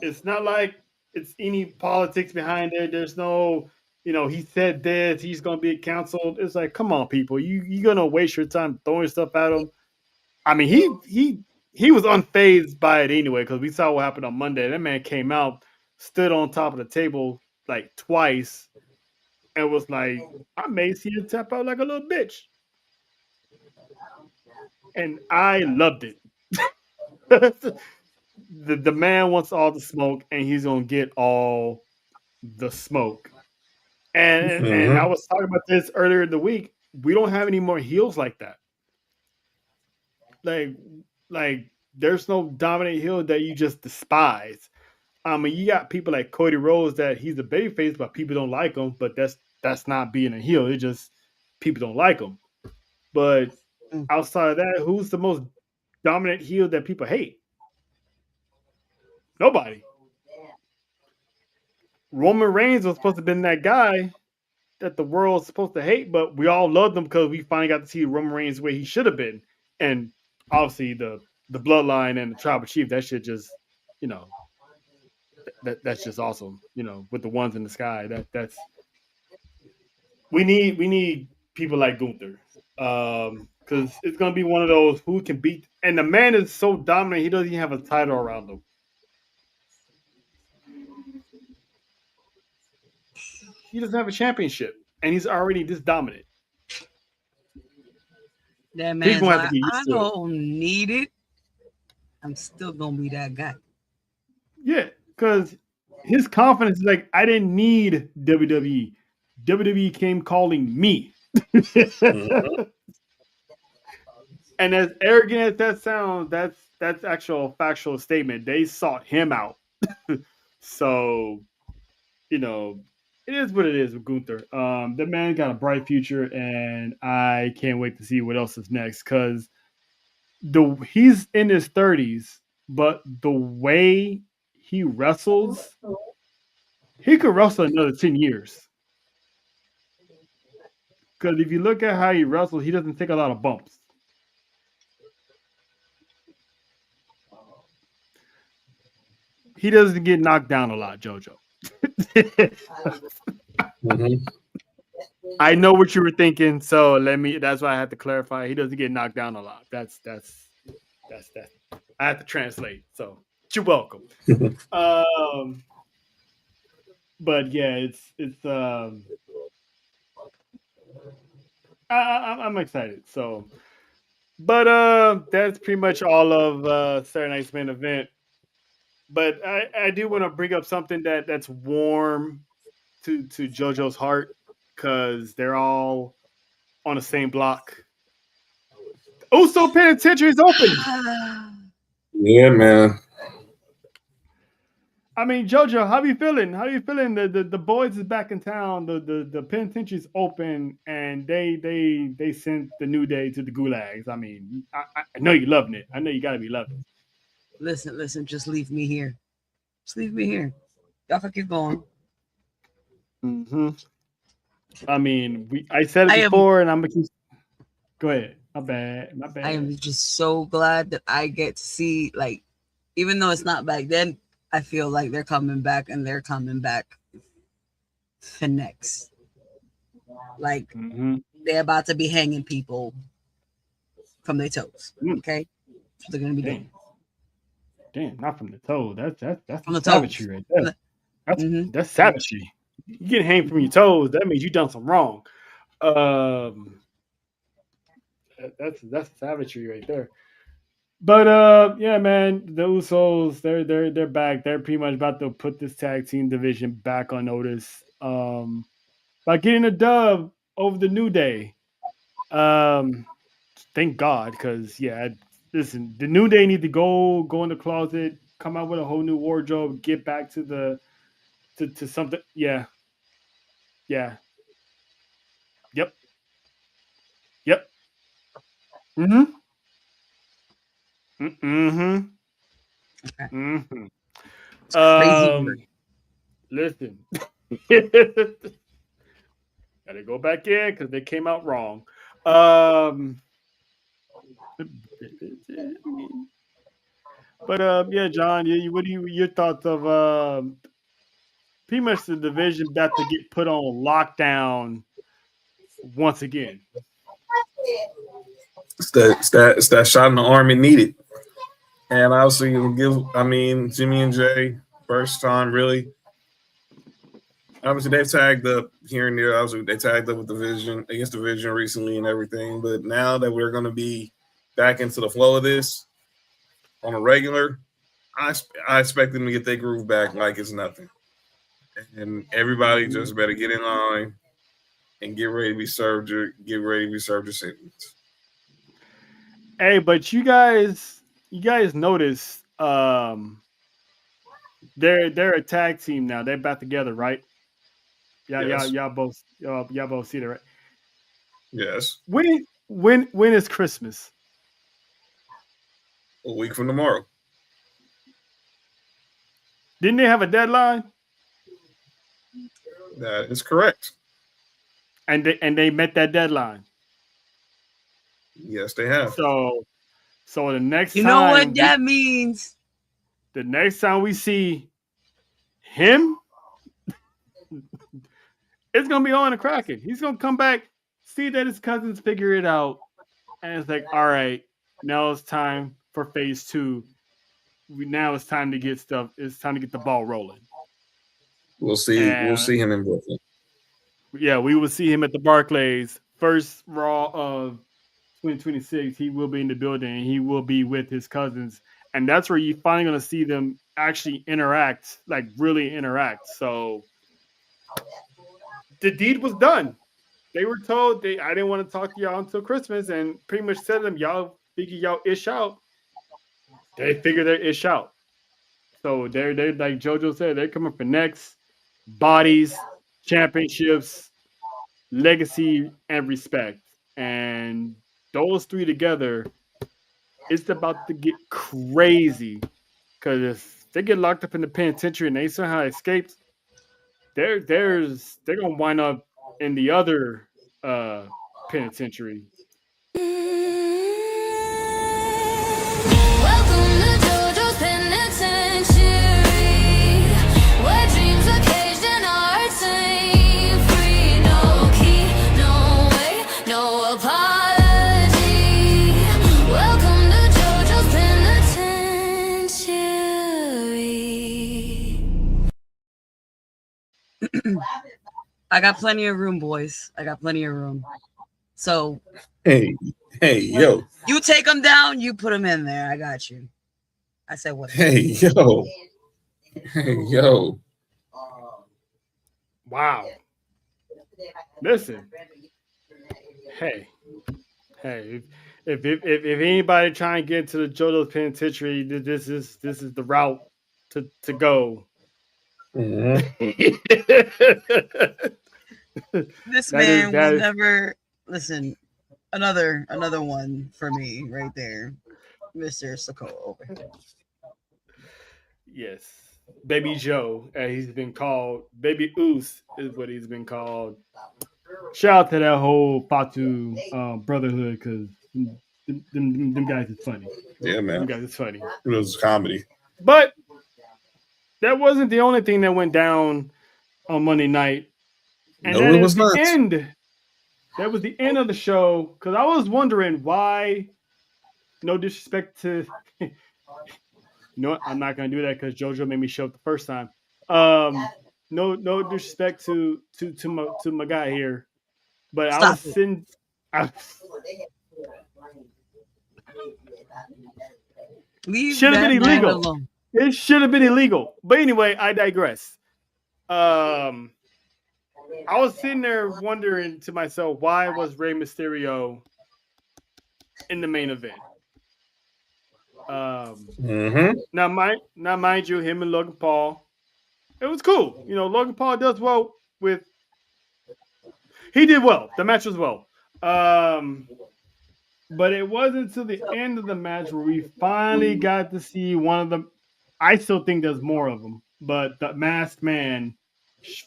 It's not like it's any politics behind it. There's no, he said this, he's going to be canceled. It's like, come on, people. You're going to waste your time throwing stuff at him. I mean, he was unfazed by it anyway because we saw what happened on Monday. That man came out, stood on top of the table like twice, and was like, I may see you tap out like a little bitch. And I loved it. The man wants all the smoke, and he's going to get all the smoke. And I was talking about this earlier in the week. We don't have any more heels like that. Like there's no dominant heel that you just despise. I mean, you got people like Cody Rhodes that he's a babyface, but people don't like him. But that's not being a heel. It's just people don't like him. But outside of that, who's the most dominant heel that people hate? Nobody. Roman Reigns was supposed to have been that guy that the world's supposed to hate, but we all loved him because we finally got to see Roman Reigns where he should have been. And obviously the bloodline and the tribal chief, that shit just, that's just awesome. With the ones in the sky, that's we need people like Gunther. Because it's gonna be one of those who can beat, and the man is so dominant he doesn't even have a title around him. He doesn't have a championship, and he's already this dominant. That man's like, I don't need it. I'm still gonna be that guy. Yeah, because his confidence is like, I didn't need WWE. WWE came calling me. And as arrogant as that sounds, that's actual factual statement. They sought him out. So, it is what it is with Gunther. The man got a bright future, and I can't wait to see what else is next. Because he's in his 30s, but the way he wrestles, he could wrestle another 10 years. Because if you look at how he wrestles, he doesn't take a lot of bumps. He doesn't get knocked down a lot, JoJo. I know what you were thinking, so that's why I had to clarify. He doesn't get knocked down a lot. That's that. I have to translate, so you're welcome. But yeah, it's I'm excited. So, but that's pretty much all of Saturday Night's main event. But I do want to bring up something that's warm to JoJo's heart because they're all on the same block. Uso Penitentiary is open. Yeah, man. I mean, JoJo, how you feeling? How you feeling? The boys is back in town. The penitentiary's open, and they sent the New Day to the gulags. I mean, I know you're loving it. I know you got to be loving it. Listen. Just leave me here. Just leave me here. Y'all can keep going. Mm-hmm. I mean, I said it before, and I'm gonna keep. Go ahead. My bad. I am just so glad that I get to see, like, even though it's not back then, I feel like they're coming back, and they're coming back for next. Like, they're about to be hanging people from their toes. Okay, that's what they're gonna be doing. Damn, not from the toe. That's from the savagery right there. That's savagery. You get hanged from your toes. That means you done something wrong. That's savagery right there. But yeah, man, the Usos, they're back. They're pretty much about to put this tag team division back on notice. By getting a dub over the New Day. Thank God, because yeah, listen, the New Day need to go in the closet, come out with a whole new wardrobe, get back to something. Yeah. Yep. Okay. Crazy. Listen. Gotta go back in because they came out wrong. But yeah, John, what are your thoughts of pretty much the division about to get put on lockdown once again? It's that shot in the arm it needed. And obviously, Jimmy and Jay, first time really. Obviously, they've tagged up here and there. Obviously, they tagged up with against the Vision recently and everything. But now that we're going to be back into the flow of this on a regular, I expect them to get their groove back like it's nothing. And everybody just better get in line and get ready to be served your sentence. Hey, but you guys notice they're a tag team now. They're back together, right? Yeah, yes. y'all both see that, right? Yes. When is Christmas? A week from tomorrow. Didn't they have a deadline? That is correct. And they met that deadline. Yes, they have. So the next time, you know what that means. The next time we see him, it's gonna be on the Kraken. He's gonna come back, see that his cousins figure it out, and it's like, all right, now it's time for phase 2. Now it's time to get stuff. It's time to get the ball rolling. We'll see. We'll see him in Brooklyn. Yeah, we will see him at the Barclays first Raw of 2026. He will be in the building. And he will be with his cousins, and that's where you're finally going to see them actually interact, like really interact. So the deed was done. They were told I didn't want to talk to y'all until Christmas, and pretty much said to them, y'all figure y'all ish out. They figure their ish out. So they're like JoJo said, they're coming for next bodies, championships, legacy, and respect. And those three together, it's about to get crazy. Because if they get locked up in the penitentiary and they somehow escaped, they're gonna wind up in the other penitentiary. I got plenty of room, boys. I got plenty of room. So, hey, yo. You take them down, you put them in there. I got you. I said what? Hey, yo. Hey, yo. Wow. Listen. Hey. If anybody trying to get into the JoJo's Penitentiary, this is the route to go. Mm-hmm. This man will never listen. Another one for me right there, Mr. Sokoa over here. Yes, Baby Joe, as he's been called. Baby Oos is what he's been called. Shout out to that whole Fatu brotherhood because them guys is funny. Yeah, man. Them guys is funny. It was comedy. But that wasn't the only thing that went down on Monday night. And no, it was not. That was the end of the show because I was wondering why. No disrespect to. You know what? I'm not gonna do that because JoJo made me show up the first time. No disrespect to my guy here, but Stop I was sitting. Should have been illegal. It should have been illegal. But anyway, I digress. I was sitting there wondering to myself, why was Rey Mysterio in the main event? Now, mind you, him and Logan Paul, it was cool. You know, Logan Paul does well with. He did well. The match was well. But it wasn't until the end of the match where we finally got to see one of them. I still think there's more of them, but the Masked Man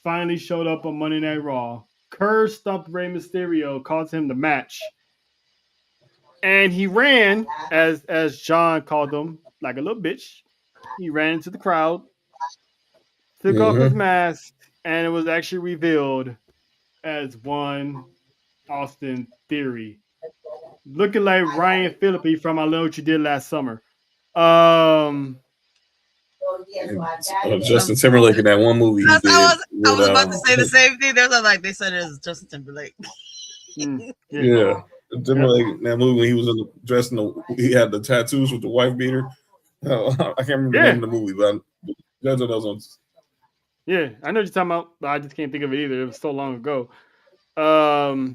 finally showed up on Monday Night Raw. Kerr stumped Rey Mysterio, caused him the match. And he ran, as John called him, like a little bitch. He ran into the crowd, took off his mask, and it was actually revealed as one Austin Theory. Looking like Ryan Phillippe from I Know What You Did Last Summer. Justin Timberlake in that one movie. I was about to say the same thing. There's like they said it was Justin Timberlake. Yeah. Timberlake in that movie when he was dressed he had the tattoos with the wife beater. I can't remember the name of the movie, but that's what I was. Yeah, I know what you're talking about, but I just can't think of it either. It was so long ago. But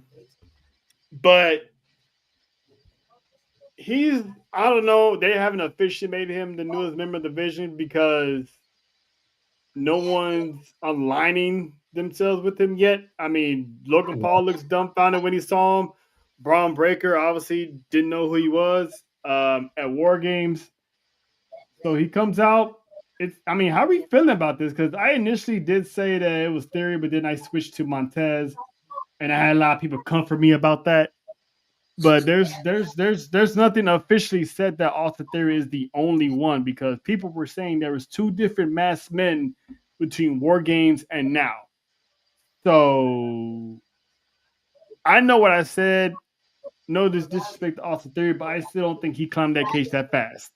I don't know, they haven't officially made him the newest member of the division because no one's aligning themselves with him yet. I mean, Logan Paul looks dumbfounded when he saw him. Braun Breaker obviously didn't know who he was at War Games. So he comes out. How are we feeling about this? Because I initially did say that it was Theory, but then I switched to Montez, and I had a lot of people come for me about that. But there's nothing officially said that Austin Theory is the only one because people were saying there was two different masked men between War Games and now. So I know what I said. No disrespect to Austin Theory, but I still don't think he climbed that cage that fast.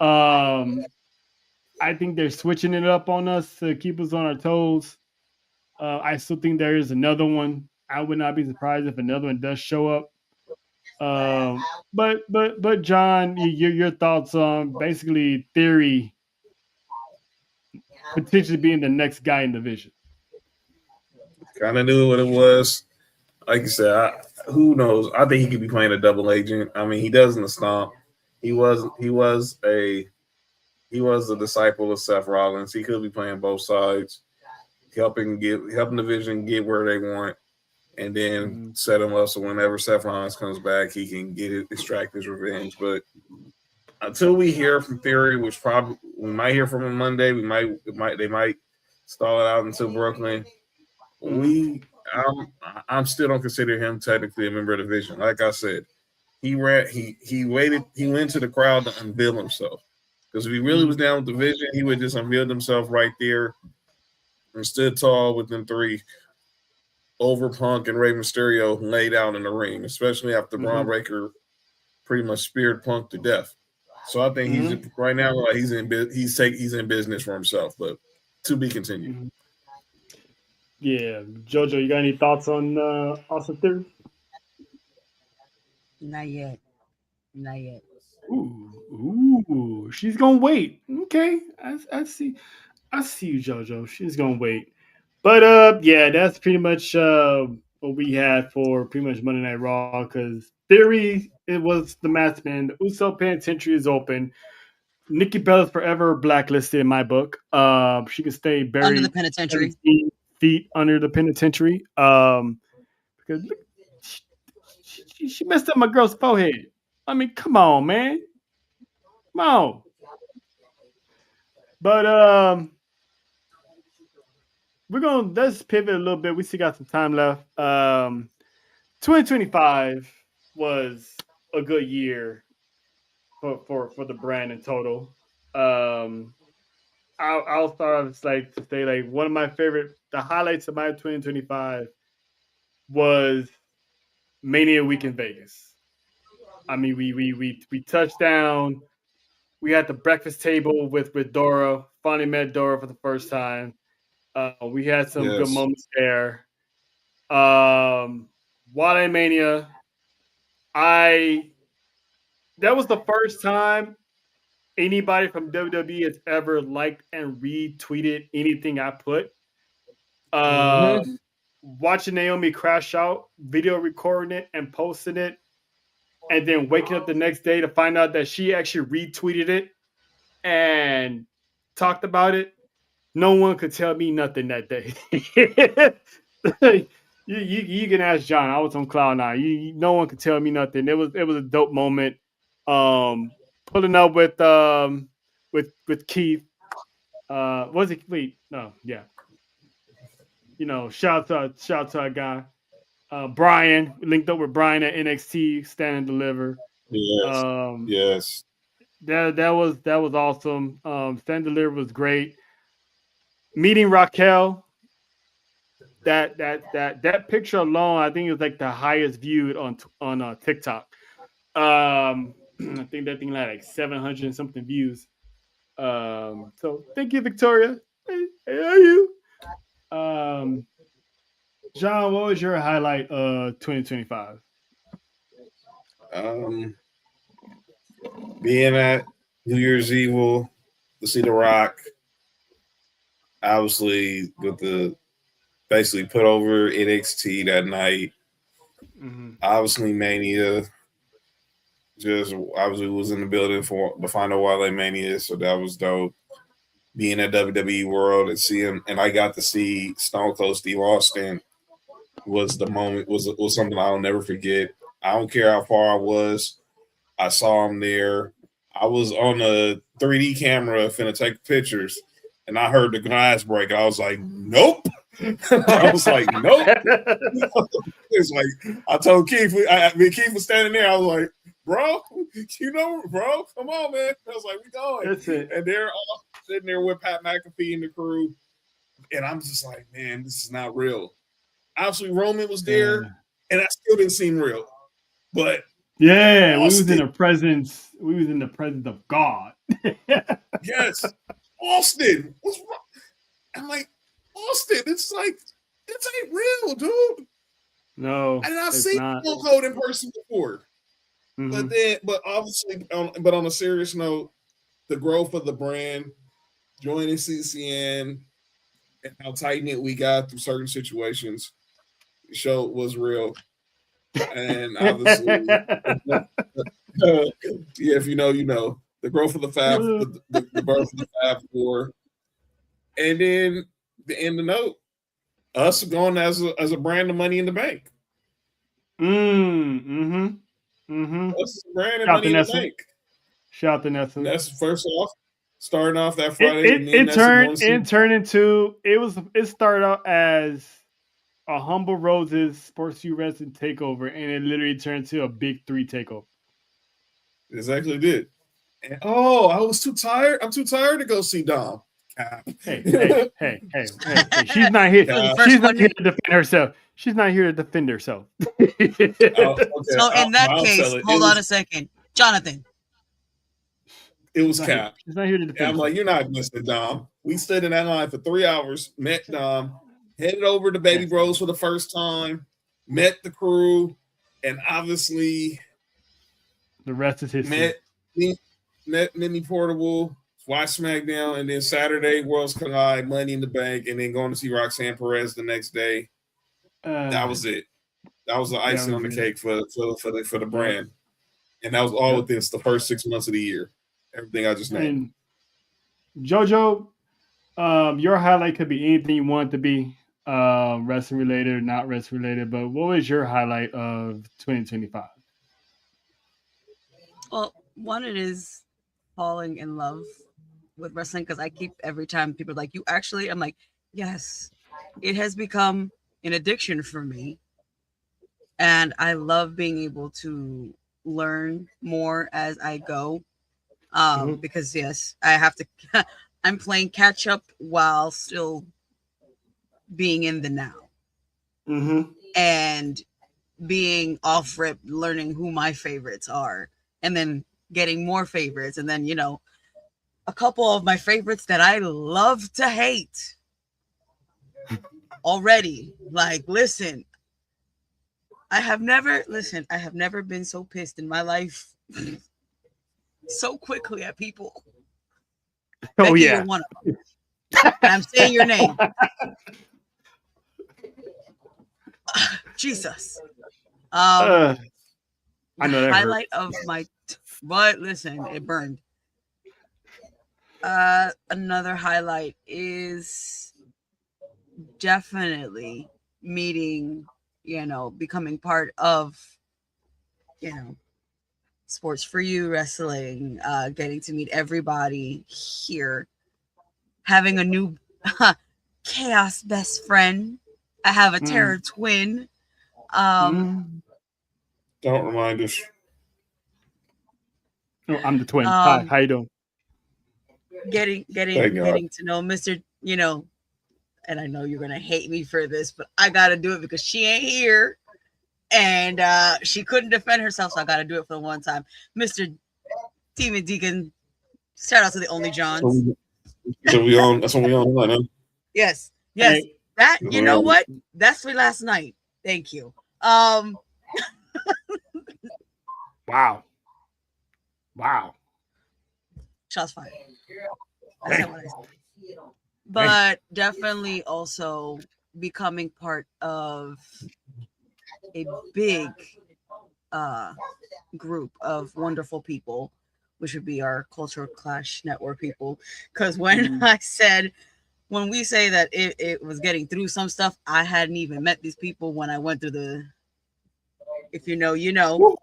I think they're switching it up on us to keep us on our toes. I still think there is another one. I would not be surprised if another one does show up. But John, your thoughts on basically Theory potentially being the next guy in the division? Kind of knew what it was. Like you said, who knows? I think he could be playing a double agent. I mean, he does in the stomp. He was a disciple of Seth Rollins. He could be playing both sides, helping the division get where they want, and then set him up so whenever Seth Rollins comes back, he can extract his revenge. But until we hear from Theory, which probably we might hear from him Monday, they might stall it out until Brooklyn. I'm still don't consider him technically a member of the division. Like I said, he waited, he went to the crowd to unveil himself. Because if he really was down with the vision, he would just unveiled himself right there and stood tall with them three over Punk and Rey Mysterio laid out in the ring, especially after Braun Breaker pretty much speared Punk to death. So I think he's right now like he's in business for himself, but to be continued. Yeah, JoJo, you got any thoughts on Austin Theory? Not yet. Not yet. Ooh, she's gonna wait. Okay, I see. I see you, JoJo. She's gonna wait. But yeah, that's pretty much what we had for pretty much Monday Night Raw. Because theory, it was the match, man. The Uso Penitentiary is open. Nikki Bella's forever blacklisted in my book. She can stay Under the buried penitentiary. 17 feet under the penitentiary. Because she messed up my girl's forehead. I mean, come on, man. Come on. But let's pivot a little bit. We still got some time left. 2025 was a good year for the brand in total. I'll start off like to say like one of my favorite the highlights of my 2025 was Mania Week in Vegas. I mean, we touched down. We had the breakfast table with Dora. Finally met Dora for the first time. We had some good moments there. Wale Mania. That was the first time anybody from WWE has ever liked and retweeted anything I put. Watching Naomi crash out, video recording it and posting it, and then waking up the next day to find out that she actually retweeted it and talked about it. No one could tell me nothing that day. You can ask John. I was on cloud nine. No one could tell me nothing. It was a dope moment. Pulling up with Keith. Was it? Wait, no, yeah. You know, shout out to our guy Brian. Linked up with Brian at NXT. Stand and Deliver. Yes. Yes. That was awesome. Stand and Deliver was great. Meeting Raquel. That picture alone, I think it was like the highest viewed on TikTok. I think that thing had like 700 and something views. So thank you, Victoria. Hey, how are you? John, what was your highlight of 2025? Being at New Year's Evil to see The Rock, obviously with the basically put over NXT that night. Obviously Mania, just obviously was in the building for the final Wale Mania, so that was dope. Being at WWE World and seeing, and I got to see Stone Cold Steve Austin was the moment, was something I'll never forget. I don't care how far I was. I saw him there. I was on a 3D camera finna take pictures, and I heard the glass break. I was like, nope. I was like, nope. It's like, I told Keith, Keith was standing there. I was like, bro, bro, come on, man. I was like, we going. That's it. And they're all sitting there with Pat McAfee and the crew. And I'm just like, man, this is not real. Obviously, Roman was there, and that still didn't seem real. But yeah, Austin, we was in the presence of God. Yes. Austin. What's wrong? I'm like, Austin, it's like, this ain't real, dude. No. And I've seen Stone Cold in person before. But obviously, but on a serious note, the growth of the brand, joining CCN, and how tight knit we got through certain situations, the show was real. And obviously, yeah, if you know, you know. The growth of the Fab, the birth of the Fab Four, and then the end of note, us going as a brand of Money in the Bank. Us brand of Money in the Bank. Shout to Nessa. That's first off, starting off that Friday. It started out as a Humble Roses S4UWrestling takeover, and it literally turned to a Big 3 takeover. Exactly did. And, I was too tired. I'm too tired to go see Dom. Hey. She's not here. She's not here to defend herself. She's not here to defend herself. Okay. So in that case, hold on a second. Jonathan. It was Cap. She's not here to defend I'm like, you're not missing Dom. We stood in that line for 3 hours, met Dom, headed over to Baby Bros for the first time, met the crew, and obviously The rest is history. Met me portable, watch SmackDown, and then Saturday Worlds Collide, Money in the Bank, and then going to see Roxanne Perez the next day. That was it. That was the icing on the cake for the brand, and that was all within the first 6 months of the year. Everything I just named. And JoJo, your highlight could be anything you want it to be, wrestling related or not wrestling related. But what was your highlight of 2025? Well, one, it is falling in love with wrestling, because I keep, every time people are like, you actually, I'm like, yes, it has become an addiction for me. And I love being able to learn more as I go. Because yes, I have to, I'm playing catch up while still being in the now. And being off rip, learning who my favorites are, and then getting more favorites. And then, a couple of my favorites that I love to hate already. Like, listen, I have never been so pissed in my life so quickly at people. Oh, Becky, yeah. you're one of them. And I'm saying your name. Jesus. I know that highlight hurt. of my, but listen, it burned. Another highlight is definitely meeting, becoming part of, S4UWrestling, getting to meet everybody here, having a new chaos best friend. I have a terror twin. Don't remind us. Oh, I'm the twin. Hi, how you doing? Getting to know Mr. And I know you're gonna hate me for this, but I gotta do it because she ain't here, and she couldn't defend herself, so I gotta do it for the one time. Mr. Demon Deacon, shout out to the Only Johns. So we on. That's what we on right now. Yes. Hey. That, you know what? That's for last night. Thank you. Wow. Shots fired. That's not what I said. But definitely also becoming part of a big group of wonderful people, which would be our Cultural Clash Network people. Because when when we say that it was getting through some stuff, I hadn't even met these people when I went through the, if you know, you know.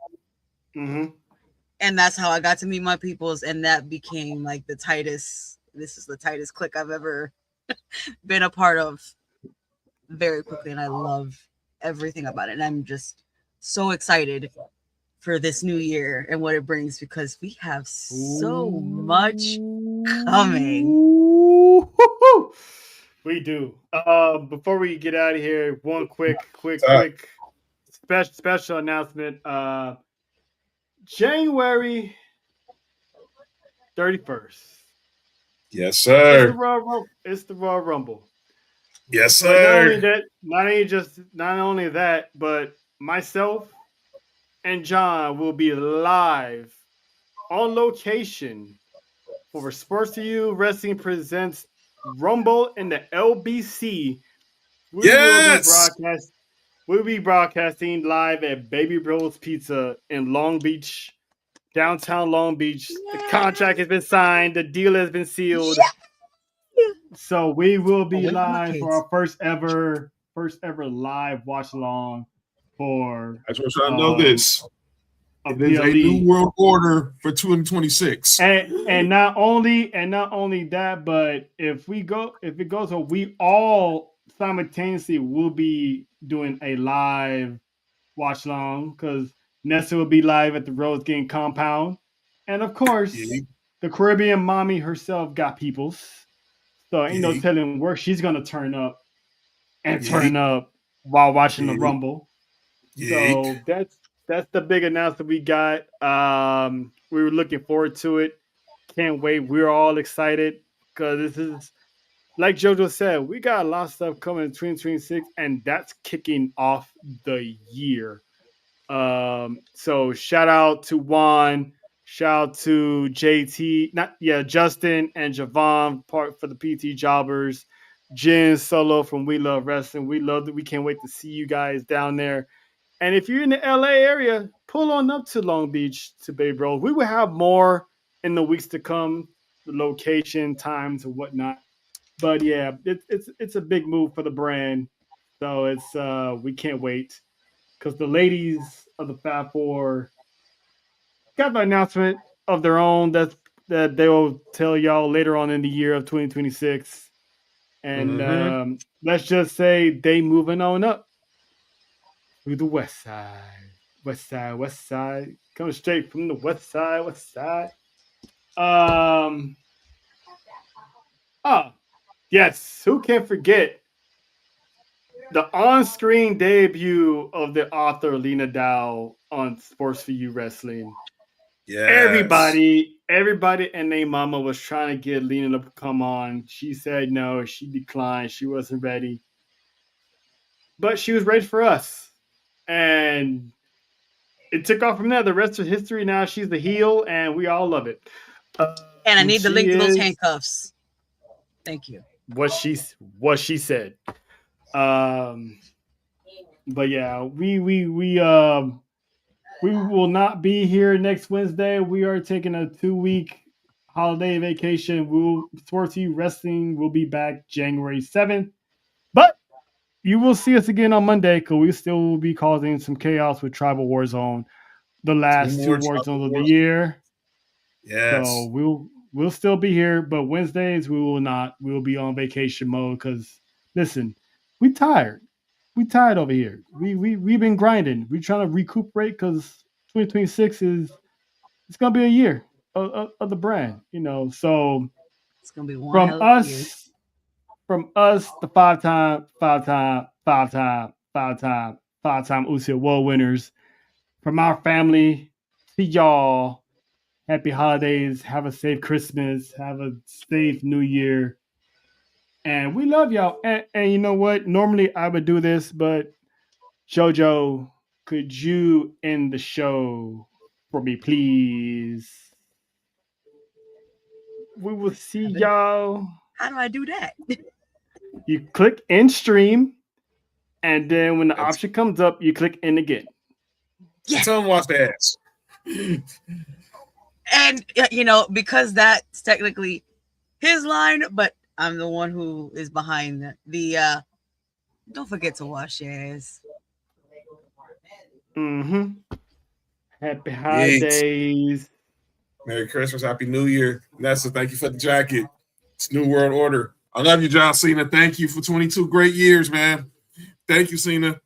And that's how I got to meet my peoples, and that became like the tightest. This is the tightest clique I've ever been a part of very quickly, and I love everything about it. And I'm just so excited for this new year and what it brings, because we have so much coming. We do. Before we get out of here, one quick special announcement. January 31st. Yes, sir. It's the Royal Rumble. Yes, sir. But not only that, but myself and John will be live on location for S4UWrestling presents Rumble in the LBC. We'll be broadcasting live at Baby Bros Pizza in Long Beach, downtown Long Beach. The contract has been signed. The deal has been sealed. So we will be live for our first ever live watch along for. I just trying to know this. It is a new world order for 2026. And not only that, but if it goes on, we all simultaneously will be doing a live watch along, because Nessa will be live at the Rose Game compound, and of course the Caribbean mommy herself got peoples, so ain't no telling where she's gonna turn up while watching the Rumble. So that's the big announcement we got. We were looking forward to it. Can't wait. We're all excited because this is, like JoJo said, we got a lot of stuff coming in 2026, and that's kicking off the year. So shout out to Juan, shout out to Justin and Javon part for the PT Jobbers, Jen Solo from We Love Wrestling. We love that. We can't wait to see you guys down there. And if you're in the LA area, pull on up to Long Beach to Babe Rose. We will have more in the weeks to come, the location, times, and whatnot. But yeah, it's a big move for the brand. So it's we can't wait because the ladies of the Fab Four got the announcement of their own that they will tell y'all later on in the year of 2026. And let's just say they moving on up to the west side. West side. Coming straight from the west side. Yes, who can forget the on-screen debut of the author Lena Dow on Sports for You Wrestling. Yeah, everybody and their mama was trying to get Lena to come on. She said no, she declined, she wasn't ready. But she was ready for us. And it took off from there. The rest of history. Now she's the heel, and we all love it. And I need the link to those handcuffs. Thank you. What she said. But yeah, we will not be here next Wednesday. We are taking a 2-week holiday vacation. Sports You Wrestling will be back January 7th. But you will see us again on Monday because we still will be causing some chaos with Tribal Warzone, the last 2 Warzones of the year. Yes. So we'll still be here, but Wednesdays we will not. We will be on vacation mode because listen, we tired. We tired over here. We've been grinding. We're trying to recuperate because 2026 it's gonna be a year of the brand, So it's gonna be one from us, the five-time UC Award winners, from our family to y'all. Happy holidays. Have a safe Christmas. Have a safe New Year. And we love y'all. And you know what? Normally I would do this, but JoJo, could you end the show for me, please? We will see y'all. How do I do that? You click end stream, and then when the option comes up, you click end again. Yeah. Tell him watch the ass. And because that's technically his line, but I'm the one who is behind the don't forget to wash your ass. Happy holidays. Merry Christmas, Happy New Year. Nessa, thank you for the jacket. It's New World Order. I love you, John Cena. Thank you for 22 great years, man. Thank you, Cena.